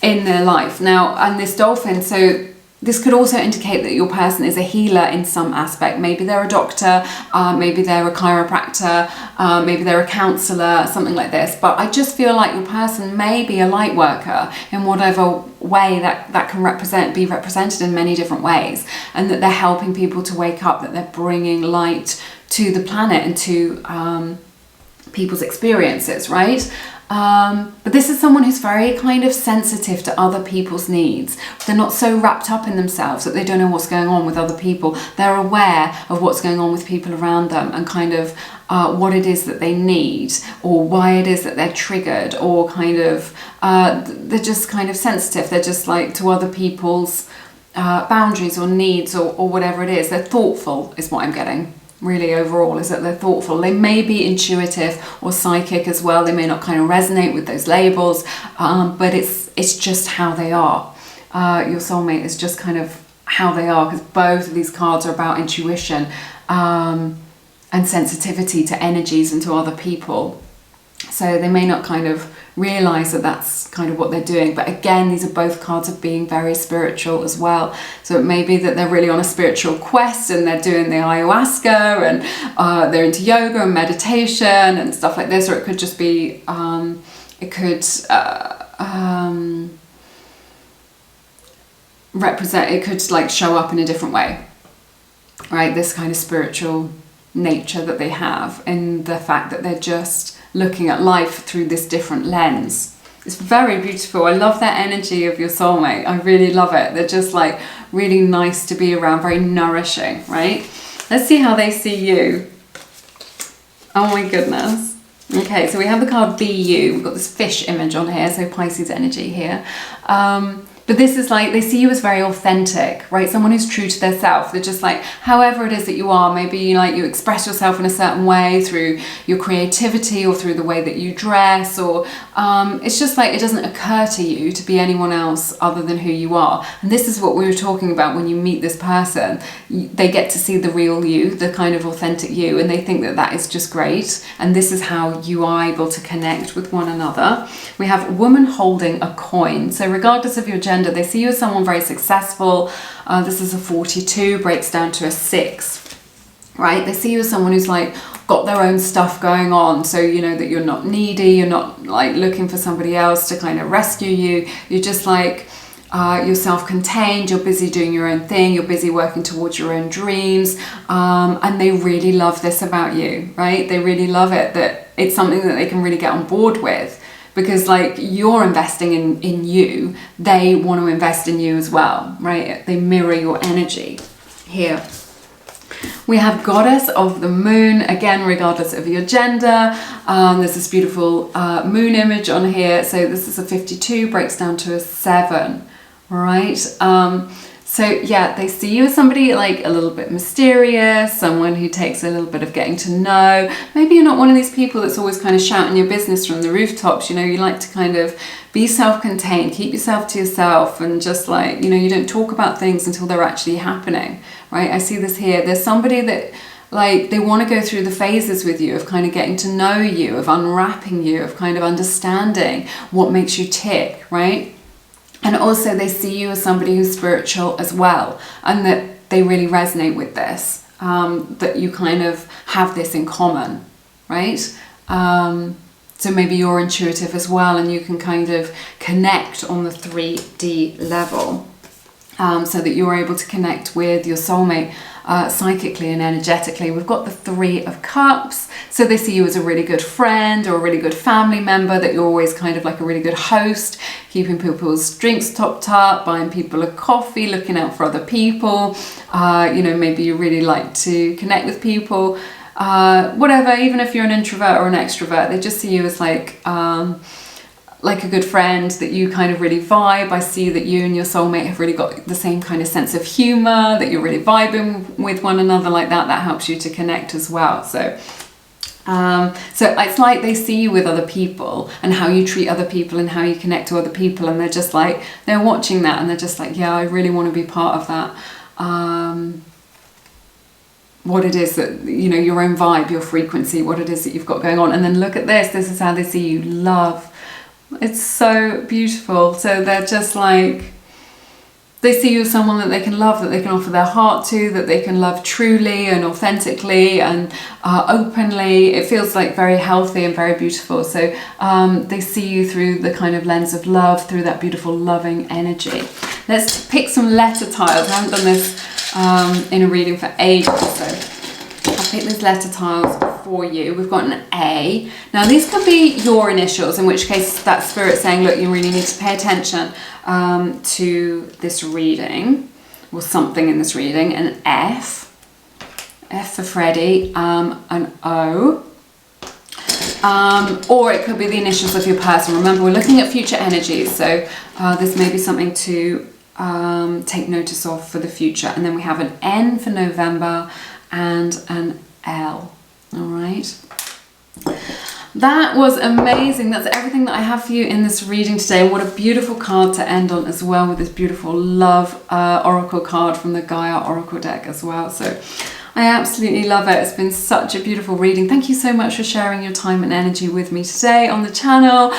in their life. Now, and this dolphin, so this could also indicate that your person is a healer in some aspect. Maybe they're a doctor, maybe they're a chiropractor, maybe they're a counselor, something like this. But I just feel like your person may be a light worker in whatever way that can be represented in many different ways, and that they're helping people to wake up, that they're bringing light to the planet and to people's experiences, right? But this is someone who's very kind of sensitive to other people's needs. They're not so wrapped up in themselves that they don't know what's going on with other people. They're aware of what's going on with people around them, and kind of what it is that they need, or why it is that they're triggered, or kind of they're just kind of sensitive. They're just like to other people's boundaries or needs, or whatever it is. They're thoughtful is what I'm getting. Really overall, is that they're thoughtful. They may be intuitive or psychic as well. They may not kind of resonate with those labels, but it's just how they are. Your soulmate is just kind of how they are, because both of these cards are about intuition and sensitivity to energies and to other people. So they may not kind of realize that that's kind of what they're doing. But again, these are both cards of being very spiritual as well. So it may be that they're really on a spiritual quest and they're doing the ayahuasca, and they're into yoga and meditation and stuff like this. Or it could just be, it could represent, it could like show up in a different way, right? This kind of spiritual nature that they have, and the fact that they're just looking at life through this different lens. It's very beautiful. I love that energy of your soulmate. I really love it. They're just like really nice to be around, very nourishing, right? Let's see how they see you. Oh my goodness. Okay, so we have the card Be You. We've got this fish image on here, so Pisces energy here. But this is like, they see you as very authentic, right? Someone who's true to their self. They're just like, however it is that you are, maybe you express yourself in a certain way through your creativity or through the way that you dress, or it's just like, it doesn't occur to you to be anyone else other than who you are. And this is what we were talking about when you meet this person. They get to see the real you, the kind of authentic you, and they think that that is just great. And this is how you are able to connect with one another. We have a woman holding a coin. So regardless of your gender, they see you as someone very successful. This is a 42, breaks down to a 6, right? They see you as someone who's like got their own stuff going on. So you know that you're not needy, you're not like looking for somebody else to kind of rescue you. You're just like, you're self-contained, you're busy doing your own thing, you're busy working towards your own dreams. And they really love this about you, right? They really love it, that it's something that they can really get on board with. Because like you're investing in you, they want to invest in you as well, right? They mirror your energy here. We have Goddess of the Moon, again, regardless of your gender. There's this beautiful moon image on here. So this is a 52, breaks down to a 7, right? So yeah, they see you as somebody like a little bit mysterious, someone who takes a little bit of getting to know. Maybe you're not one of these people that's always kind of shouting your business from the rooftops. You know, you like to kind of be self-contained, keep yourself to yourself, and just like, you know, you don't talk about things until they're actually happening, right? I see this here. There's somebody that like they want to go through the phases with you of kind of getting to know you, of unwrapping you, of kind of understanding what makes you tick, right? And also they see you as somebody who's spiritual as well, and that they really resonate with this, that you kind of have this in common, right? So maybe you're intuitive as well, and you can kind of connect on the 3D level, so that you're able to connect with your soulmate psychically and energetically. We've got the 3 of Cups, so they see you as a really good friend or a really good family member, that you're always kind of like a really good host, keeping people's drinks topped up, buying people a coffee, looking out for other people. You know, maybe you really like to connect with people, whatever, even if you're an introvert or an extrovert, they just see you as like a good friend, that you kind of really vibe. I see that you and your soulmate have really got the same kind of sense of humor, that you're really vibing with one another like that. That helps you to connect as well. So it's like they see you with other people and how you treat other people and how you connect to other people, and they're just like, they're watching that and they're just like, yeah, I really want to be part of that. What it is that, you know, your own vibe, your frequency, what it is that you've got going on. And then look at this, this is how they see you. Love, It's so beautiful. So they're just like, they see you as someone that they can love, that they can offer their heart to, that they can love truly and authentically and openly. It feels like very healthy and very beautiful. So they see you through the kind of lens of love, through that beautiful loving energy. Let's pick some letter tiles. I haven't done this in a reading for ages, so I'll pick these letter tiles for you. We've got an A. Now these could be your initials, in which case that spirit's saying, look, you really need to pay attention to this reading, or something in this reading. An F for Freddie, an O, or it could be the initials of your person. Remember, we're looking at future energies, so this may be something to take notice of for the future. And then we have an N for November and an L. All right. That was amazing. That's everything that I have for you in this reading today. And what a beautiful card to end on as well, with this beautiful love oracle card from the Gaia Oracle deck as well. So I absolutely love it. It's been such a beautiful reading. Thank you so much for sharing your time and energy with me today on the channel.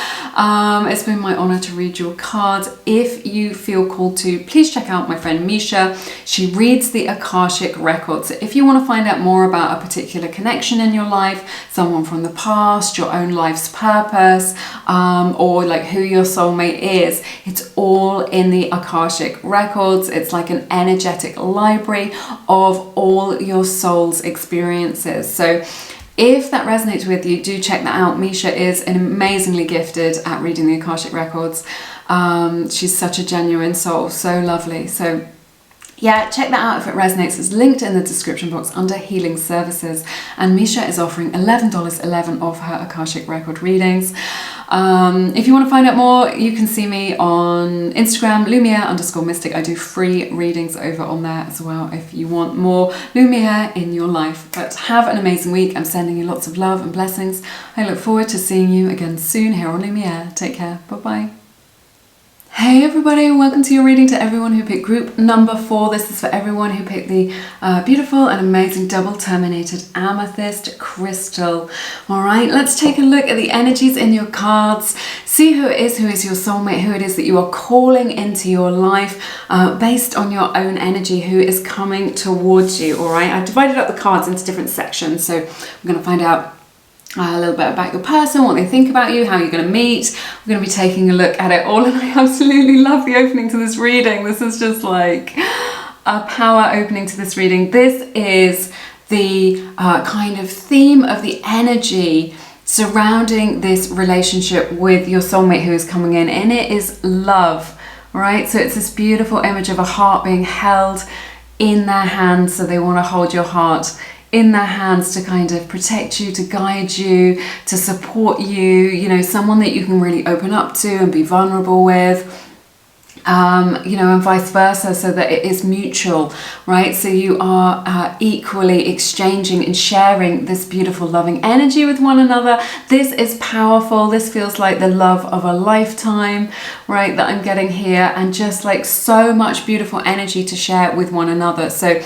It's been my honor to read your cards. If you feel called to, please check out my friend Misha. She reads the Akashic records. So if you want to find out more about a particular connection in your life, someone from the past, your own life's purpose, or like who your soulmate is, it's all in the Akashic records. It's like an energetic library of all your soul's experiences. So if that resonates with you, do check that out. Misha is amazingly gifted at reading the Akashic records. She's such a genuine soul, so lovely. So yeah, check that out if it resonates. It's linked in the description box under Healing Services. And Misha is offering $11.11 off her Akashic record readings. If you want to find out more, you can see me on Instagram, Lumiere_mystic. I do free readings over on there as well if you want more Lumiere in your life. But have an amazing week. I'm sending you lots of love and blessings. I look forward to seeing you again soon here on Lumiere. Take care. Bye-bye. Hey everybody, welcome to your reading. To everyone who picked group number 4, this is for everyone who picked the beautiful and amazing double terminated amethyst crystal. All right, let's take a look at the energies in your cards. See who it is your soulmate, who it is that you are calling into your life based on your own energy, who is coming towards you. All right, I've divided up the cards into different sections, so we're going to find out a little bit about your person, what they think about you, how you're going to meet. We're going to be taking a look at it all, and I absolutely love the opening to this reading. This is just like a power opening to this reading. This is the kind of theme of the energy surrounding this relationship with your soulmate who is coming in, and it is love, right? So it's this beautiful image of a heart being held in their hands. So they want to hold your heart in their hands to kind of protect you, to guide you, to support you, you know, someone that you can really open up to and be vulnerable with, you know, and vice versa, so that it is mutual, right? So you are equally exchanging and sharing this beautiful loving energy with one another. This is powerful. This feels like the love of a lifetime, right, that I'm getting here, and just like so much beautiful energy to share with one another. So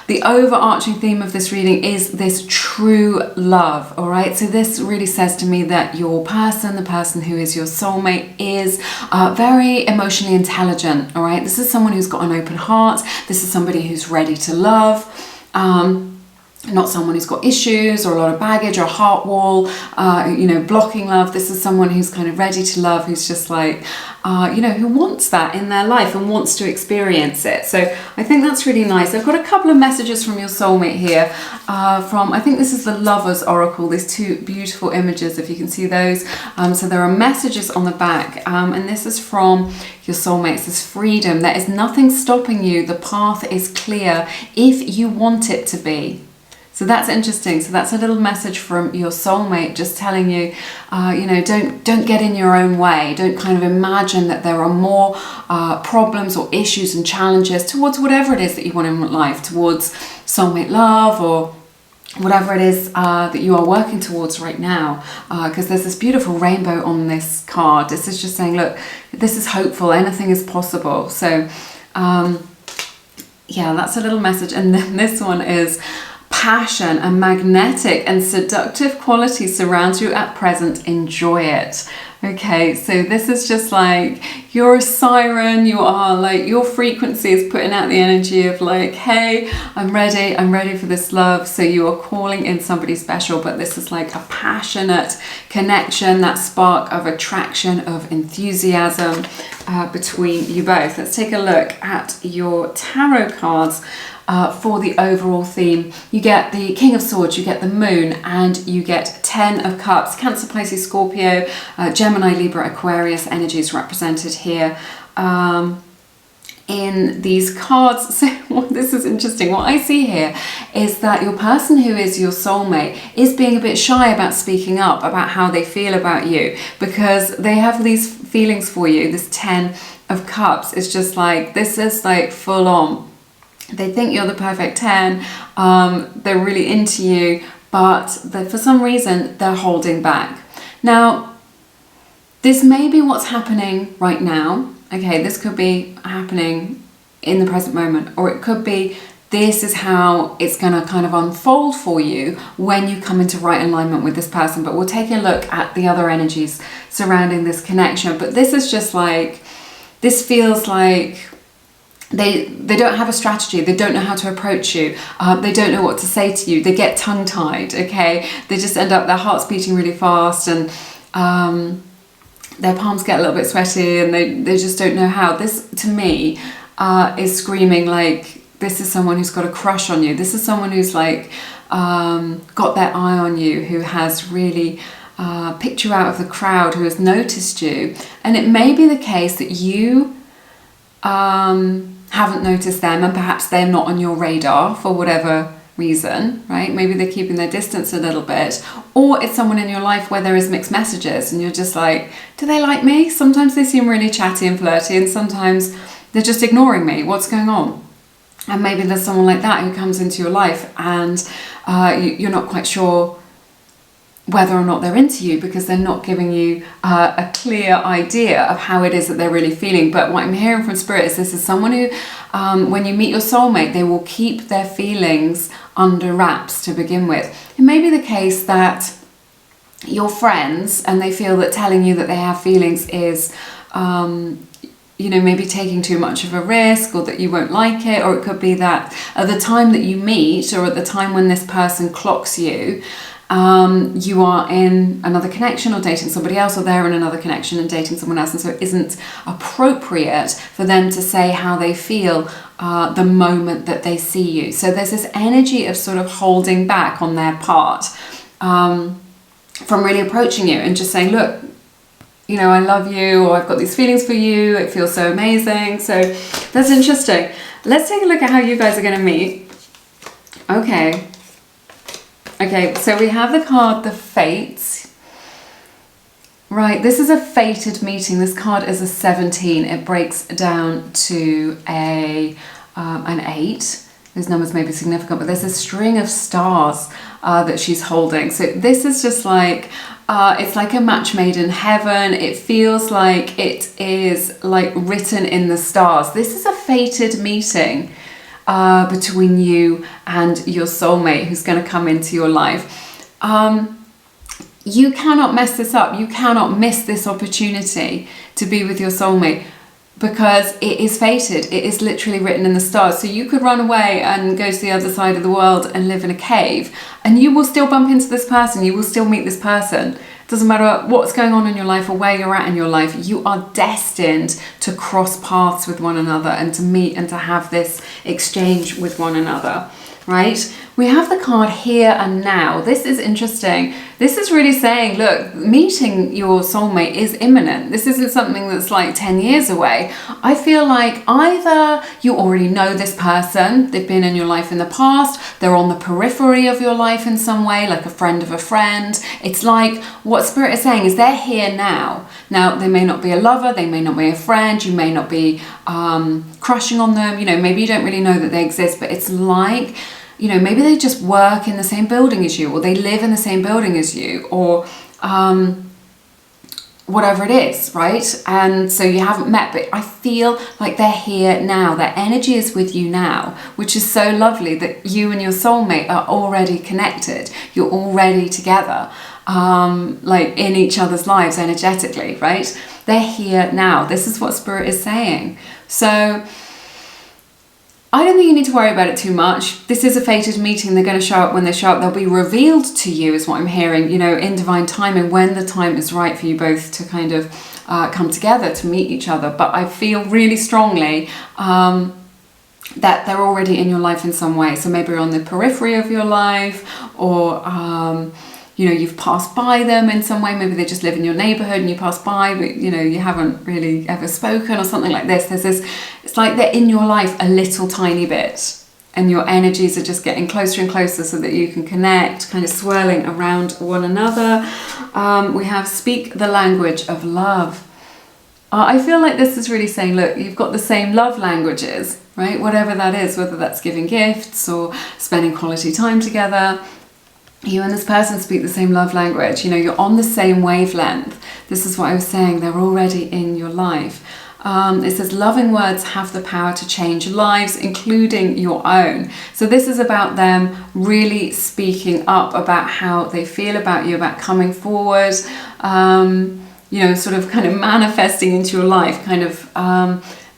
the overarching theme of this reading is this true love, all right? So this really says to me that your person, the person who is your soulmate, is very emotionally intelligent, all right? This is someone who's got an open heart. This is somebody who's ready to love. Not someone who's got issues or a lot of baggage or a heart wall, you know, blocking love. This is someone who's kind of ready to love, who's just like, you know, who wants that in their life and wants to experience it. So I think that's really nice. I've got a couple of messages from your soulmate here from, I think this is the Lovers Oracle, these two beautiful images, if you can see those. So there are messages on the back, and this is from your soulmate. It says freedom. There is nothing stopping you. The path is clear if you want it to be. So that's interesting. So that's a little message from your soulmate, just telling you, you know, don't get in your own way. Don't kind of imagine that there are more problems or issues and challenges towards whatever it is that you want in life, towards soulmate love or whatever it is that you are working towards right now. Because there's this beautiful rainbow on this card. This is just saying, look, this is hopeful. Anything is possible. So yeah, that's a little message. And then this one is, passion and magnetic and seductive quality surrounds you at present. Enjoy it. Okay, so this is just like, you're a siren, you are like, your frequency is putting out the energy of like, hey, I'm ready for this love. So you are calling in somebody special, but this is like a passionate connection, that spark of attraction, of enthusiasm between you both. Let's take a look at your tarot cards. For the overall theme, you get the King of Swords, you get the Moon, and you get 10 of Cups. Cancer, Pisces, Scorpio, Gemini, Libra, Aquarius energies represented here in these cards. So this is interesting. What I see here is that your person who is your soulmate is being a bit shy about speaking up about how they feel about you, because they have these feelings for you. This 10 of Cups is just like, this is like full on. They think you're the perfect 10, they're really into you, but for some reason they're holding back. Now, this may be what's happening right now. Okay, this could be happening in the present moment, or it could be this is how it's going to kind of unfold for you when you come into right alignment with this person. But we'll take a look at the other energies surrounding this connection. But this is just like, this feels like they don't have a strategy. They don't know how to approach you. They don't know what to say to you. They get tongue-tied, okay? They just end up, their heart's beating really fast, and their palms get a little bit sweaty, and they just don't know how. This, to me, is screaming like, this is someone who's got a crush on you. This is someone who's like got their eye on you, who has really picked you out of the crowd, who has noticed you. And it may be the case that you haven't noticed them, and perhaps they're not on your radar for whatever reason, right? Maybe they're keeping their distance a little bit, or it's someone in your life where there is mixed messages and you're just like, do they like me? Sometimes they seem really chatty and flirty, and sometimes they're just ignoring me. What's going on? And maybe there's someone like that who comes into your life, and you're not quite sure whether or not they're into you, because they're not giving you a clear idea of how it is that they're really feeling. But what I'm hearing from Spirit is this is someone who, when you meet your soulmate, they will keep their feelings under wraps to begin with. It may be the case that you're friends and they feel that telling you that they have feelings is, you know, maybe taking too much of a risk, or that you won't like it. Or it could be that at the time that you meet, or at the time when this person clocks you, you are in another connection or dating somebody else, or they're in another connection and dating someone else, and so it isn't appropriate for them to say how they feel the moment that they see you. So there's this energy of sort of holding back on their part from really approaching you and just saying, look, you know, I love you, or I've got these feelings for you, it feels so amazing. So that's interesting. Let's take a look at how you guys are going to meet. Okay, so we have the card, the Fates. Right, this is a fated meeting. This card is a 17. It breaks down to an 8. Those numbers may be significant, but there's a string of stars that she's holding. So this is just like, it's like a match made in heaven. It feels like it is like written in the stars. This is a fated meeting between you and your soulmate who's going to come into your life. You cannot mess this up. You cannot miss this opportunity to be with your soulmate, because it is fated. It is literally written in the stars. So you could run away and go to the other side of the world and live in a cave, and you will still bump into this person. You will still meet this person. Doesn't matter what's going on in your life or where you're at in your life, you are destined to cross paths with one another and to meet and to have this exchange with one another, right? We have the card Here and Now. This is interesting. This is really saying, look, meeting your soulmate is imminent. This isn't something that's like 10 years away. I feel like either you already know this person, they've been in your life in the past, they're on the periphery of your life in some way, like a friend of a friend. It's like what Spirit is saying is they're here now. Now, they may not be a lover, they may not be a friend, you may not be crushing on them, you know, maybe you don't really know that they exist, but it's like, you know, maybe they just work in the same building as you, or they live in the same building as you, or whatever it is, right? And so you haven't met, but I feel like they're here now. Their energy is with you now, which is so lovely that you and your soulmate are already connected. You're already together. like in each other's lives energetically, right? They're here now. This is what Spirit is saying. So I don't think you need to worry about it too much. This is a fated meeting. They're going to show up when they show up. They'll be revealed to you is what I'm hearing, you know, in divine timing, when the time is right for you both to kind of come together to meet each other. But I feel really strongly that they're already in your life in some way. So maybe on the periphery of your life, or you know, you've passed by them in some way. Maybe they just live in your neighborhood and you pass by, but you know, you haven't really ever spoken or something like this. There's this, it's like they're in your life a little tiny bit, and your energies are just getting closer and closer so that you can connect, kind of swirling around one another. We have speak the language of love. I feel like this is really saying, look, you've got the same love languages, right? Whatever that is, whether that's giving gifts or spending quality time together. You and this person speak the same love language. You know, you're on the same wavelength. This is what I was saying. They're already in your life. It says loving words have the power to change lives, including your own. So this is about them really speaking up about how they feel about you, about coming forward, you know, sort of kind of manifesting into your life, kind of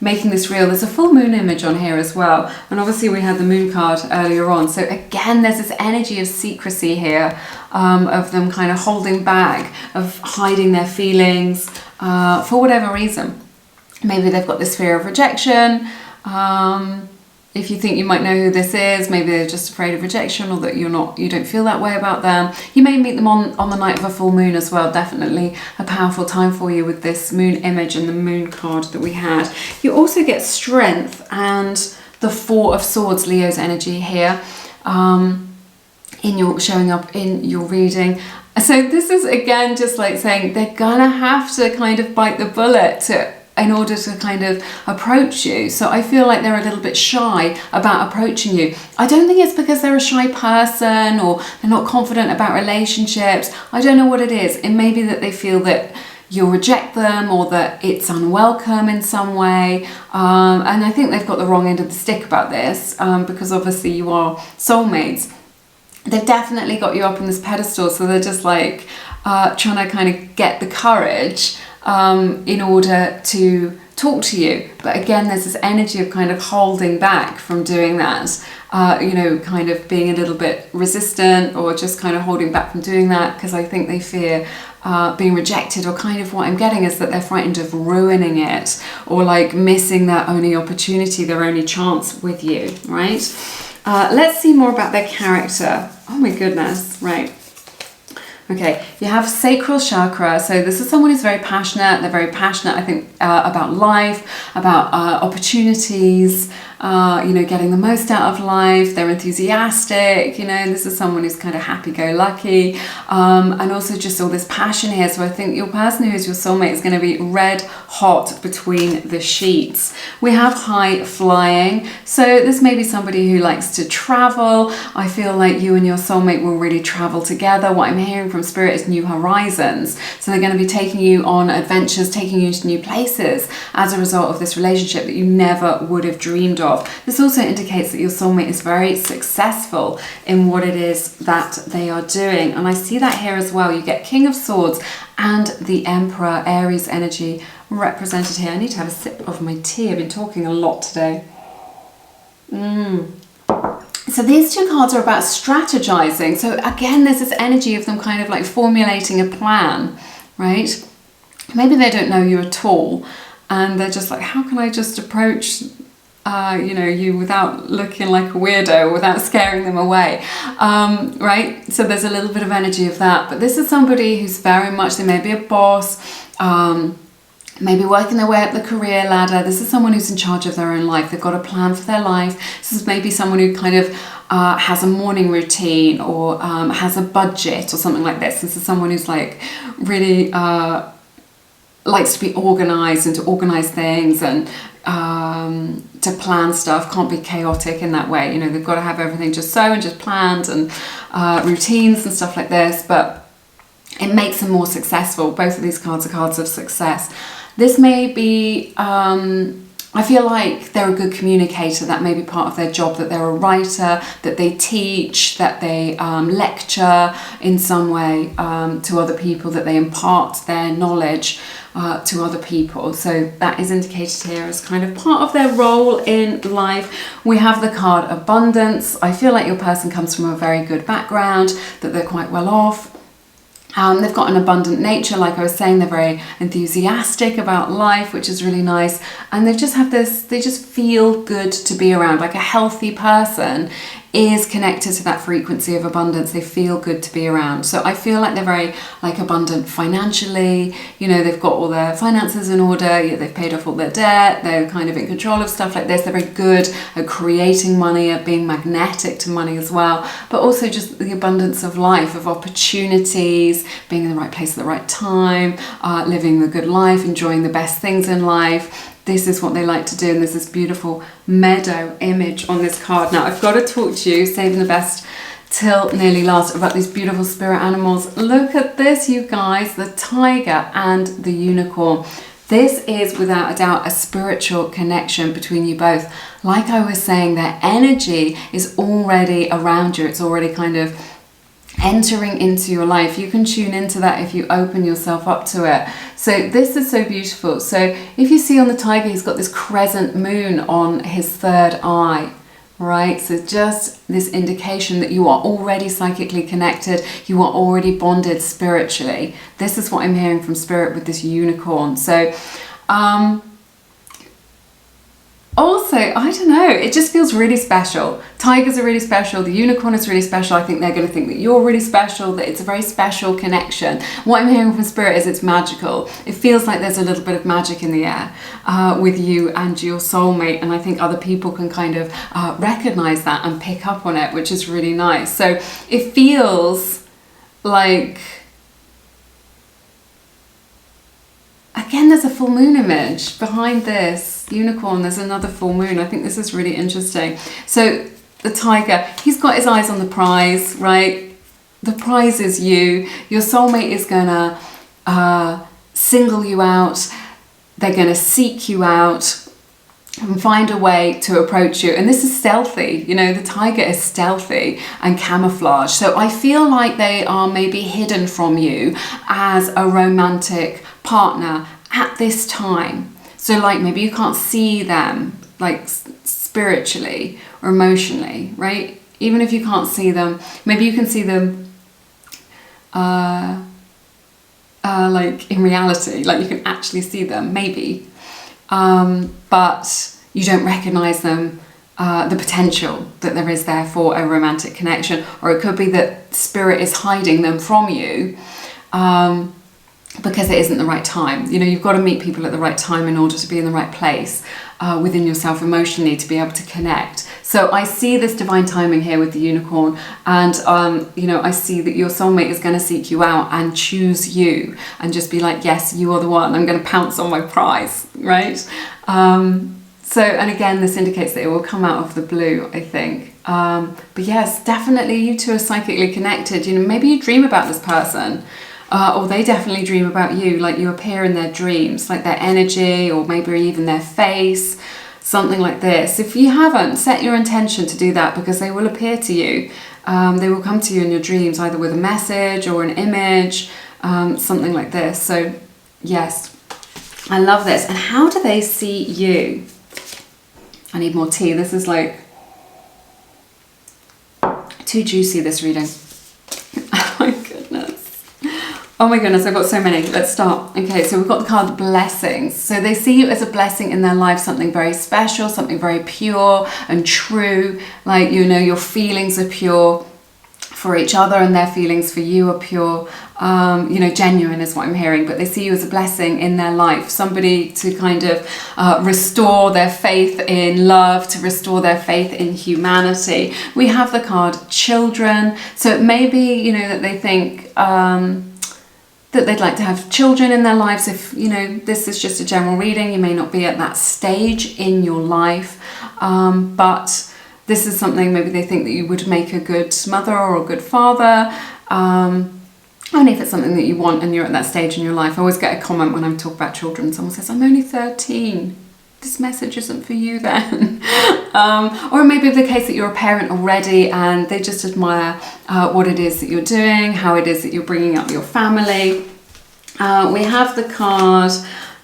making this real. There's a full moon image on here as well, and obviously we had the moon card earlier on. So again, there's this energy of secrecy here, of them kind of holding back, of hiding their feelings for whatever reason. Maybe they've got this fear of rejection. If you think you might know who this is, maybe they're just afraid of rejection, or that you don't feel that way about them. You may meet them on the night of a full moon as well. Definitely a powerful time for you with this moon image and the moon card that we had. You also get strength and the Four of Swords, Leo's energy here, showing up in your reading. So this is again just like saying they're gonna have to kind of bite the bullet in order to kind of approach you. So I feel like they're a little bit shy about approaching you. I don't think it's because they're a shy person or they're not confident about relationships. I don't know what it is. It may be that they feel that you'll reject them, or that it's unwelcome in some way. And I think they've got the wrong end of the stick about this, because obviously you are soulmates. They've definitely got you up on this pedestal, so they're just like trying to kind of get the courage in order to talk to you. But again, there's this energy of kind of holding back from doing that, you know, kind of being a little bit resistant, or just kind of holding back from doing that because I think they fear being rejected, or kind of what I'm getting is that they're frightened of ruining it, or like missing their only opportunity, their only chance with you, right? Let's see more about their character. Oh my goodness, right. Okay, you have sacral chakra. So this is someone who's very passionate. They're very passionate, I think, about life, about opportunities, you know, getting the most out of life. They're enthusiastic, you know, and this is someone who's kind of happy-go-lucky, and also just all this passion here. So I think your person who is your soulmate is going to be red hot between the sheets. We have high flying. So this may be somebody who likes to travel. I feel like you and your soulmate will really travel together. What I'm hearing from Spirit is new horizons. So they're going to be taking you on adventures, taking you into new places as a result of this relationship that you never would have dreamed of. This also indicates that your soulmate is very successful in what it is that they are doing. And I see that here as well. You get King of Swords and the Emperor, Aries energy represented here. I need to have a sip of my tea. I've been talking a lot today. So these two cards are about strategizing. So again, there's this energy of them kind of like formulating a plan, right? Maybe they don't know you at all, and they're just like, how can I just approach you know, you without looking like a weirdo, without scaring them away, right? So there's a little bit of energy of that. But this is somebody who's very much, they may be a boss, maybe working their way up the career ladder. This is someone who's in charge of their own life. They've got a plan for their life. This is maybe someone who kind of has a morning routine, or has a budget or something like this. This is someone who's like really likes to be organized and to organize things, and to plan stuff, can't be chaotic in that way. You know, they've got to have everything just so and just planned, and routines and stuff like this, but it makes them more successful. Both of these cards are cards of success. This may be, I I feel like they're a good communicator. That may be part of their job, that they're a writer, that they teach, that they lecture in some way to other people, that they impart their knowledge to other people. So that is indicated here as kind of part of their role in life. We have the card Abundance. I feel like your person comes from a very good background, that they're quite well off. They've got an abundant nature, like I was saying. They're very enthusiastic about life, which is really nice. And they just have this, they just feel good to be around. Like a healthy person is connected to that frequency of abundance. They feel good to be around. So I feel like they're very like abundant financially. You know, they've got all their finances in order. Yeah, they've paid off all their debt. They're kind of in control of stuff like this. They're very good at creating money, at being magnetic to money as well. But also just the abundance of life, of opportunities, being in the right place at the right time, living the good life, enjoying the best things in life. This is what they like to do, and there's this beautiful meadow image on this card. Now, I've got to talk to you, saving the best till nearly last, about these beautiful spirit animals. Look at this, you guys, the tiger and the unicorn. This is without a doubt a spiritual connection between you both. Like I was saying, their energy is already around you. It's already kind of entering into your life. You can tune into that if you open yourself up to it. So this is so beautiful. So if you see on the tiger, he's got this crescent moon on his third eye, right? So just this indication that you are already psychically connected. You are already bonded spiritually. This is what I'm hearing from spirit with this unicorn. So also, I don't know, it just feels really special. Tigers are really special. The unicorn is really special. I think they're going to think that you're really special, that it's a very special connection. What I'm hearing from spirit is it's magical. It feels like there's a little bit of magic in the air with you and your soulmate. And I think other people can kind of recognize that and pick up on it, which is really nice. So it feels like, again, there's a full moon image behind this unicorn. There's another full moon. I think this is really interesting. So the tiger, he's got his eyes on the prize, right? The prize is you. Your soulmate is gonna single you out. They're gonna seek you out and find a way to approach you. And this is stealthy. You know, the tiger is stealthy and camouflage. So I feel like they are maybe hidden from you as a romantic partner at this time. So like maybe you can't see them like spiritually or emotionally, right? Even if you can't see them, maybe you can see them like in reality, like you can actually see them, maybe. But you don't recognize them, the potential that there is there for a romantic connection. Or it could be that spirit is hiding them from you because it isn't the right time. You know, you've got to meet people at the right time in order to be in the right place within yourself emotionally to be able to connect. So I see this divine timing here with the unicorn, and you know, I see that your soulmate is going to seek you out and choose you and just be like, yes, you are the one. I'm going to pounce on my prize, right? So, and again, this indicates that it will come out of the blue, I think. But yes, definitely you two are psychically connected. You know, maybe you dream about this person. Or they definitely dream about you, like you appear in their dreams, like their energy, or maybe even their face, something like this. If you haven't, set your intention to do that, because they will appear to you. They will come to you in your dreams, either with a message or an image, something like this. So yes, I love this. And how do they see you? I need more tea. This is like too juicy, this reading. Oh my goodness, I've got so many. Let's start. Okay, so we've got the card Blessings. So they see you as a blessing in their life, something very special, something very pure and true. Like, you know, your feelings are pure for each other and their feelings for you are pure. You know, genuine is what I'm hearing, but they see you as a blessing in their life. Somebody to kind of restore their faith in love, to restore their faith in humanity. We have the card Children. So it may be, you know, that they think that they'd like to have children in their lives. If, you know, this is just a general reading, you may not be at that stage in your life, but this is something maybe they think that you would make a good mother or a good father, only if it's something that you want and you're at that stage in your life. I always get a comment when I'm talking about children, someone says, I'm only 13. this message isn't for you then. Or maybe the case that you're a parent already and they just admire what it is that you're doing, how it is that you're bringing up your family. We have the card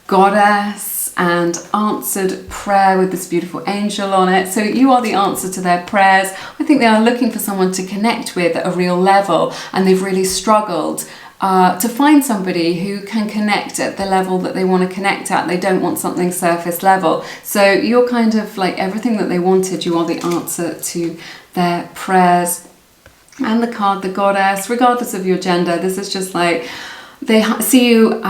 Goddess and answered prayer with this beautiful angel on it. So you are the answer to their prayers. I think they are looking for someone to connect with at a real level, and they've really struggled to find somebody who can connect at the level that they want to connect at. They don't want something surface level. So you're kind of like everything that they wanted. You are the answer to their prayers. And the card, the Goddess, regardless of your gender, this is just like they see you,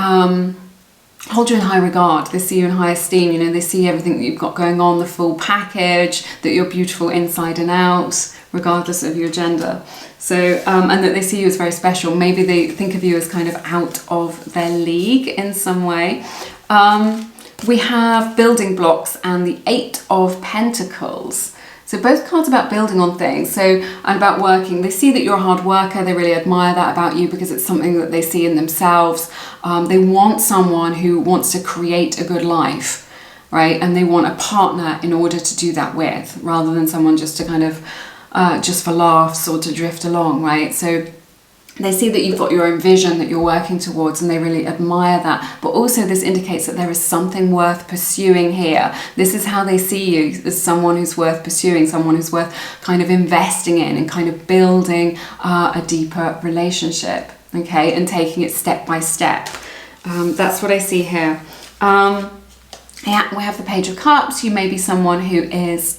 hold you in high regard. They see you in high esteem. You know, they see everything that you've got going on, the full package, that you're beautiful inside and out, regardless of your gender. So, and that they see you as very special. Maybe they think of you as kind of out of their league in some way. We have building blocks and the 8 of Pentacles. So both cards about building on things, so, and about working. They see that you're a hard worker. They really admire that about you because it's something that they see in themselves. They want someone who wants to create a good life, right? And they want a partner in order to do that with, rather than someone just to kind of just for laughs or to drift along, right? So they see that you've got your own vision that you're working towards, and they really admire that. But also this indicates that there is something worth pursuing here. This is how they see you, as someone who's worth pursuing, someone who's worth kind of investing in and kind of building a deeper relationship, okay, and taking it step by step. That's what I see here. Yeah, we have the Page of Cups. You may be someone who is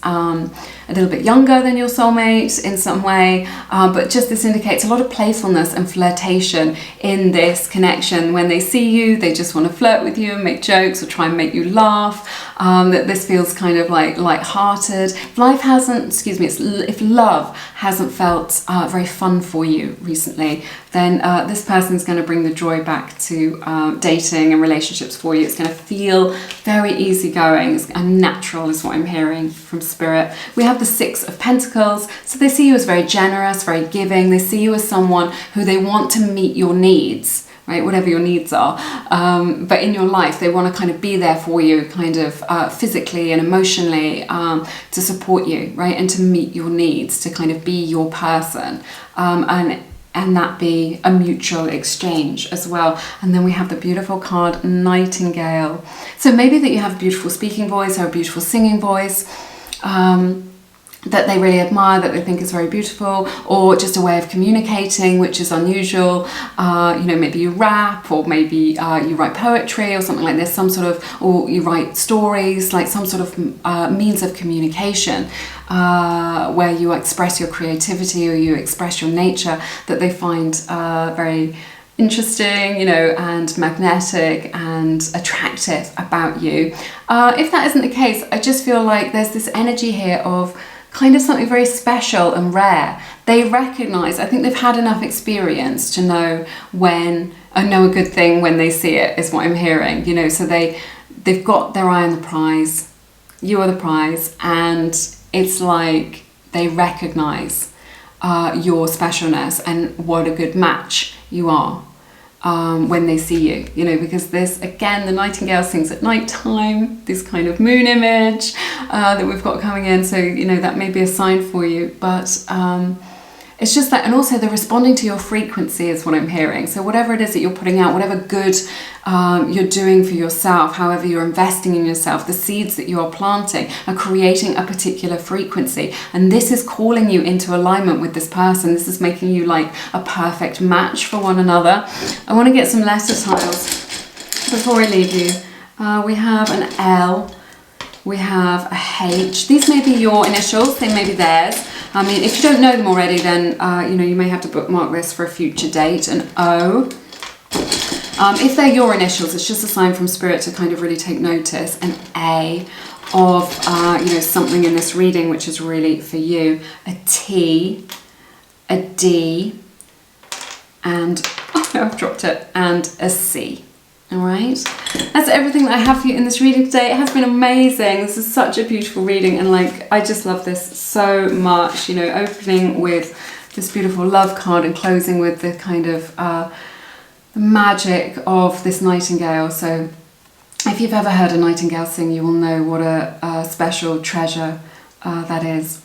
a little bit younger than your soulmate in some way, but just this indicates a lot of playfulness and flirtation in this connection. When they see you, they just want to flirt with you and make jokes or try and make you laugh. That this feels kind of like light-hearted. If life hasn't, if love hasn't felt very fun for you recently, then this person's going to bring the joy back to dating and relationships for you. It's going to feel very easygoing and natural is what I'm hearing from Spirit. We have the 6 of Pentacles. So they see you as very generous, very giving. They see you as someone who they want to meet your needs, right? Whatever your needs are. But in your life, they want to kind of be there for you, kind of physically and emotionally to support you, right? And to meet your needs, to kind of be your person. And that be a mutual exchange as well. And then we have the beautiful card, Nightingale. So maybe that you have a beautiful speaking voice or a beautiful singing voice that they really admire, that they think is very beautiful, or just a way of communicating which is unusual. You know, maybe you rap, or maybe you write poetry or something like this, some sort of, or you write stories, like some sort of means of communication where you express your creativity or you express your nature, that they find very interesting, you know, and magnetic and attractive about you. If that isn't the case, I just feel like there's this energy here of kind of something very special and rare. They recognize, I think they've had enough experience to know when, know a good thing when they see it, is what I'm hearing, you know, so they've got their eye on the prize. You are the prize, and it's like they recognize your specialness and what a good match you are when they see you, you know, because this, again, the nightingale sings at night time, this kind of moon image that we've got coming in, so, you know, that may be a sign for you, but it's just that, and also they're responding to your frequency is what I'm hearing. So whatever it is that you're putting out, whatever good you're doing for yourself, however you're investing in yourself, the seeds that you are planting are creating a particular frequency. And this is calling you into alignment with this person. This is making you like a perfect match for one another. I want to get some letter tiles before I leave you. We have an L. We have a H. These may be your initials, they may be theirs. I mean, if you don't know them already, then you know, you may have to bookmark this for a future date. An O. If they're your initials, it's just a sign from Spirit to kind of really take notice. An A of you know, something in this reading which is really for you. A T, a D, and oh no, I've dropped it, and a C. All right, that's everything that I have for you in this reading today. It has been amazing. This is such a beautiful reading, and like, I just love this so much, you know, opening with this beautiful love card and closing with the kind of the magic of this nightingale. So if you've ever heard a nightingale sing, you will know what a special treasure that is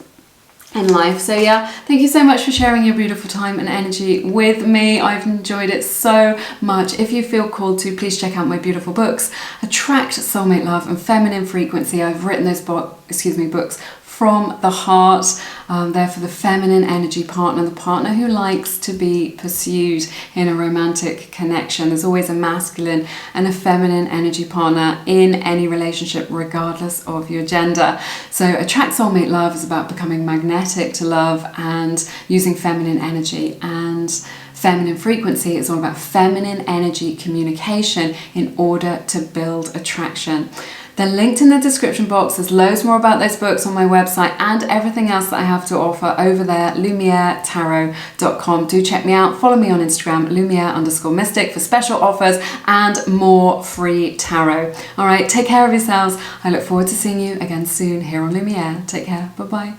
in life. So yeah, thank you so much for sharing your beautiful time and energy with me. I've enjoyed it so much. If you feel called to, please check out my beautiful books, Attract, Soulmate Love and Feminine Frequency. I've written those books from the heart. They're for the feminine energy partner, the partner who likes to be pursued in a romantic connection. There's always a masculine and a feminine energy partner in any relationship, regardless of your gender. So Attract, Soulmate Love is about becoming magnetic to love and using feminine energy, and Feminine Frequency is all about feminine energy communication in order to build attraction. They're linked in the description box. There's loads more about those books on my website and everything else that I have to offer over there, lumieretarot.com. Do check me out. Follow me on Instagram, Lumiere_mystic, for special offers and more free tarot. All right, take care of yourselves. I look forward to seeing you again soon here on Lumiere. Take care. Bye-bye.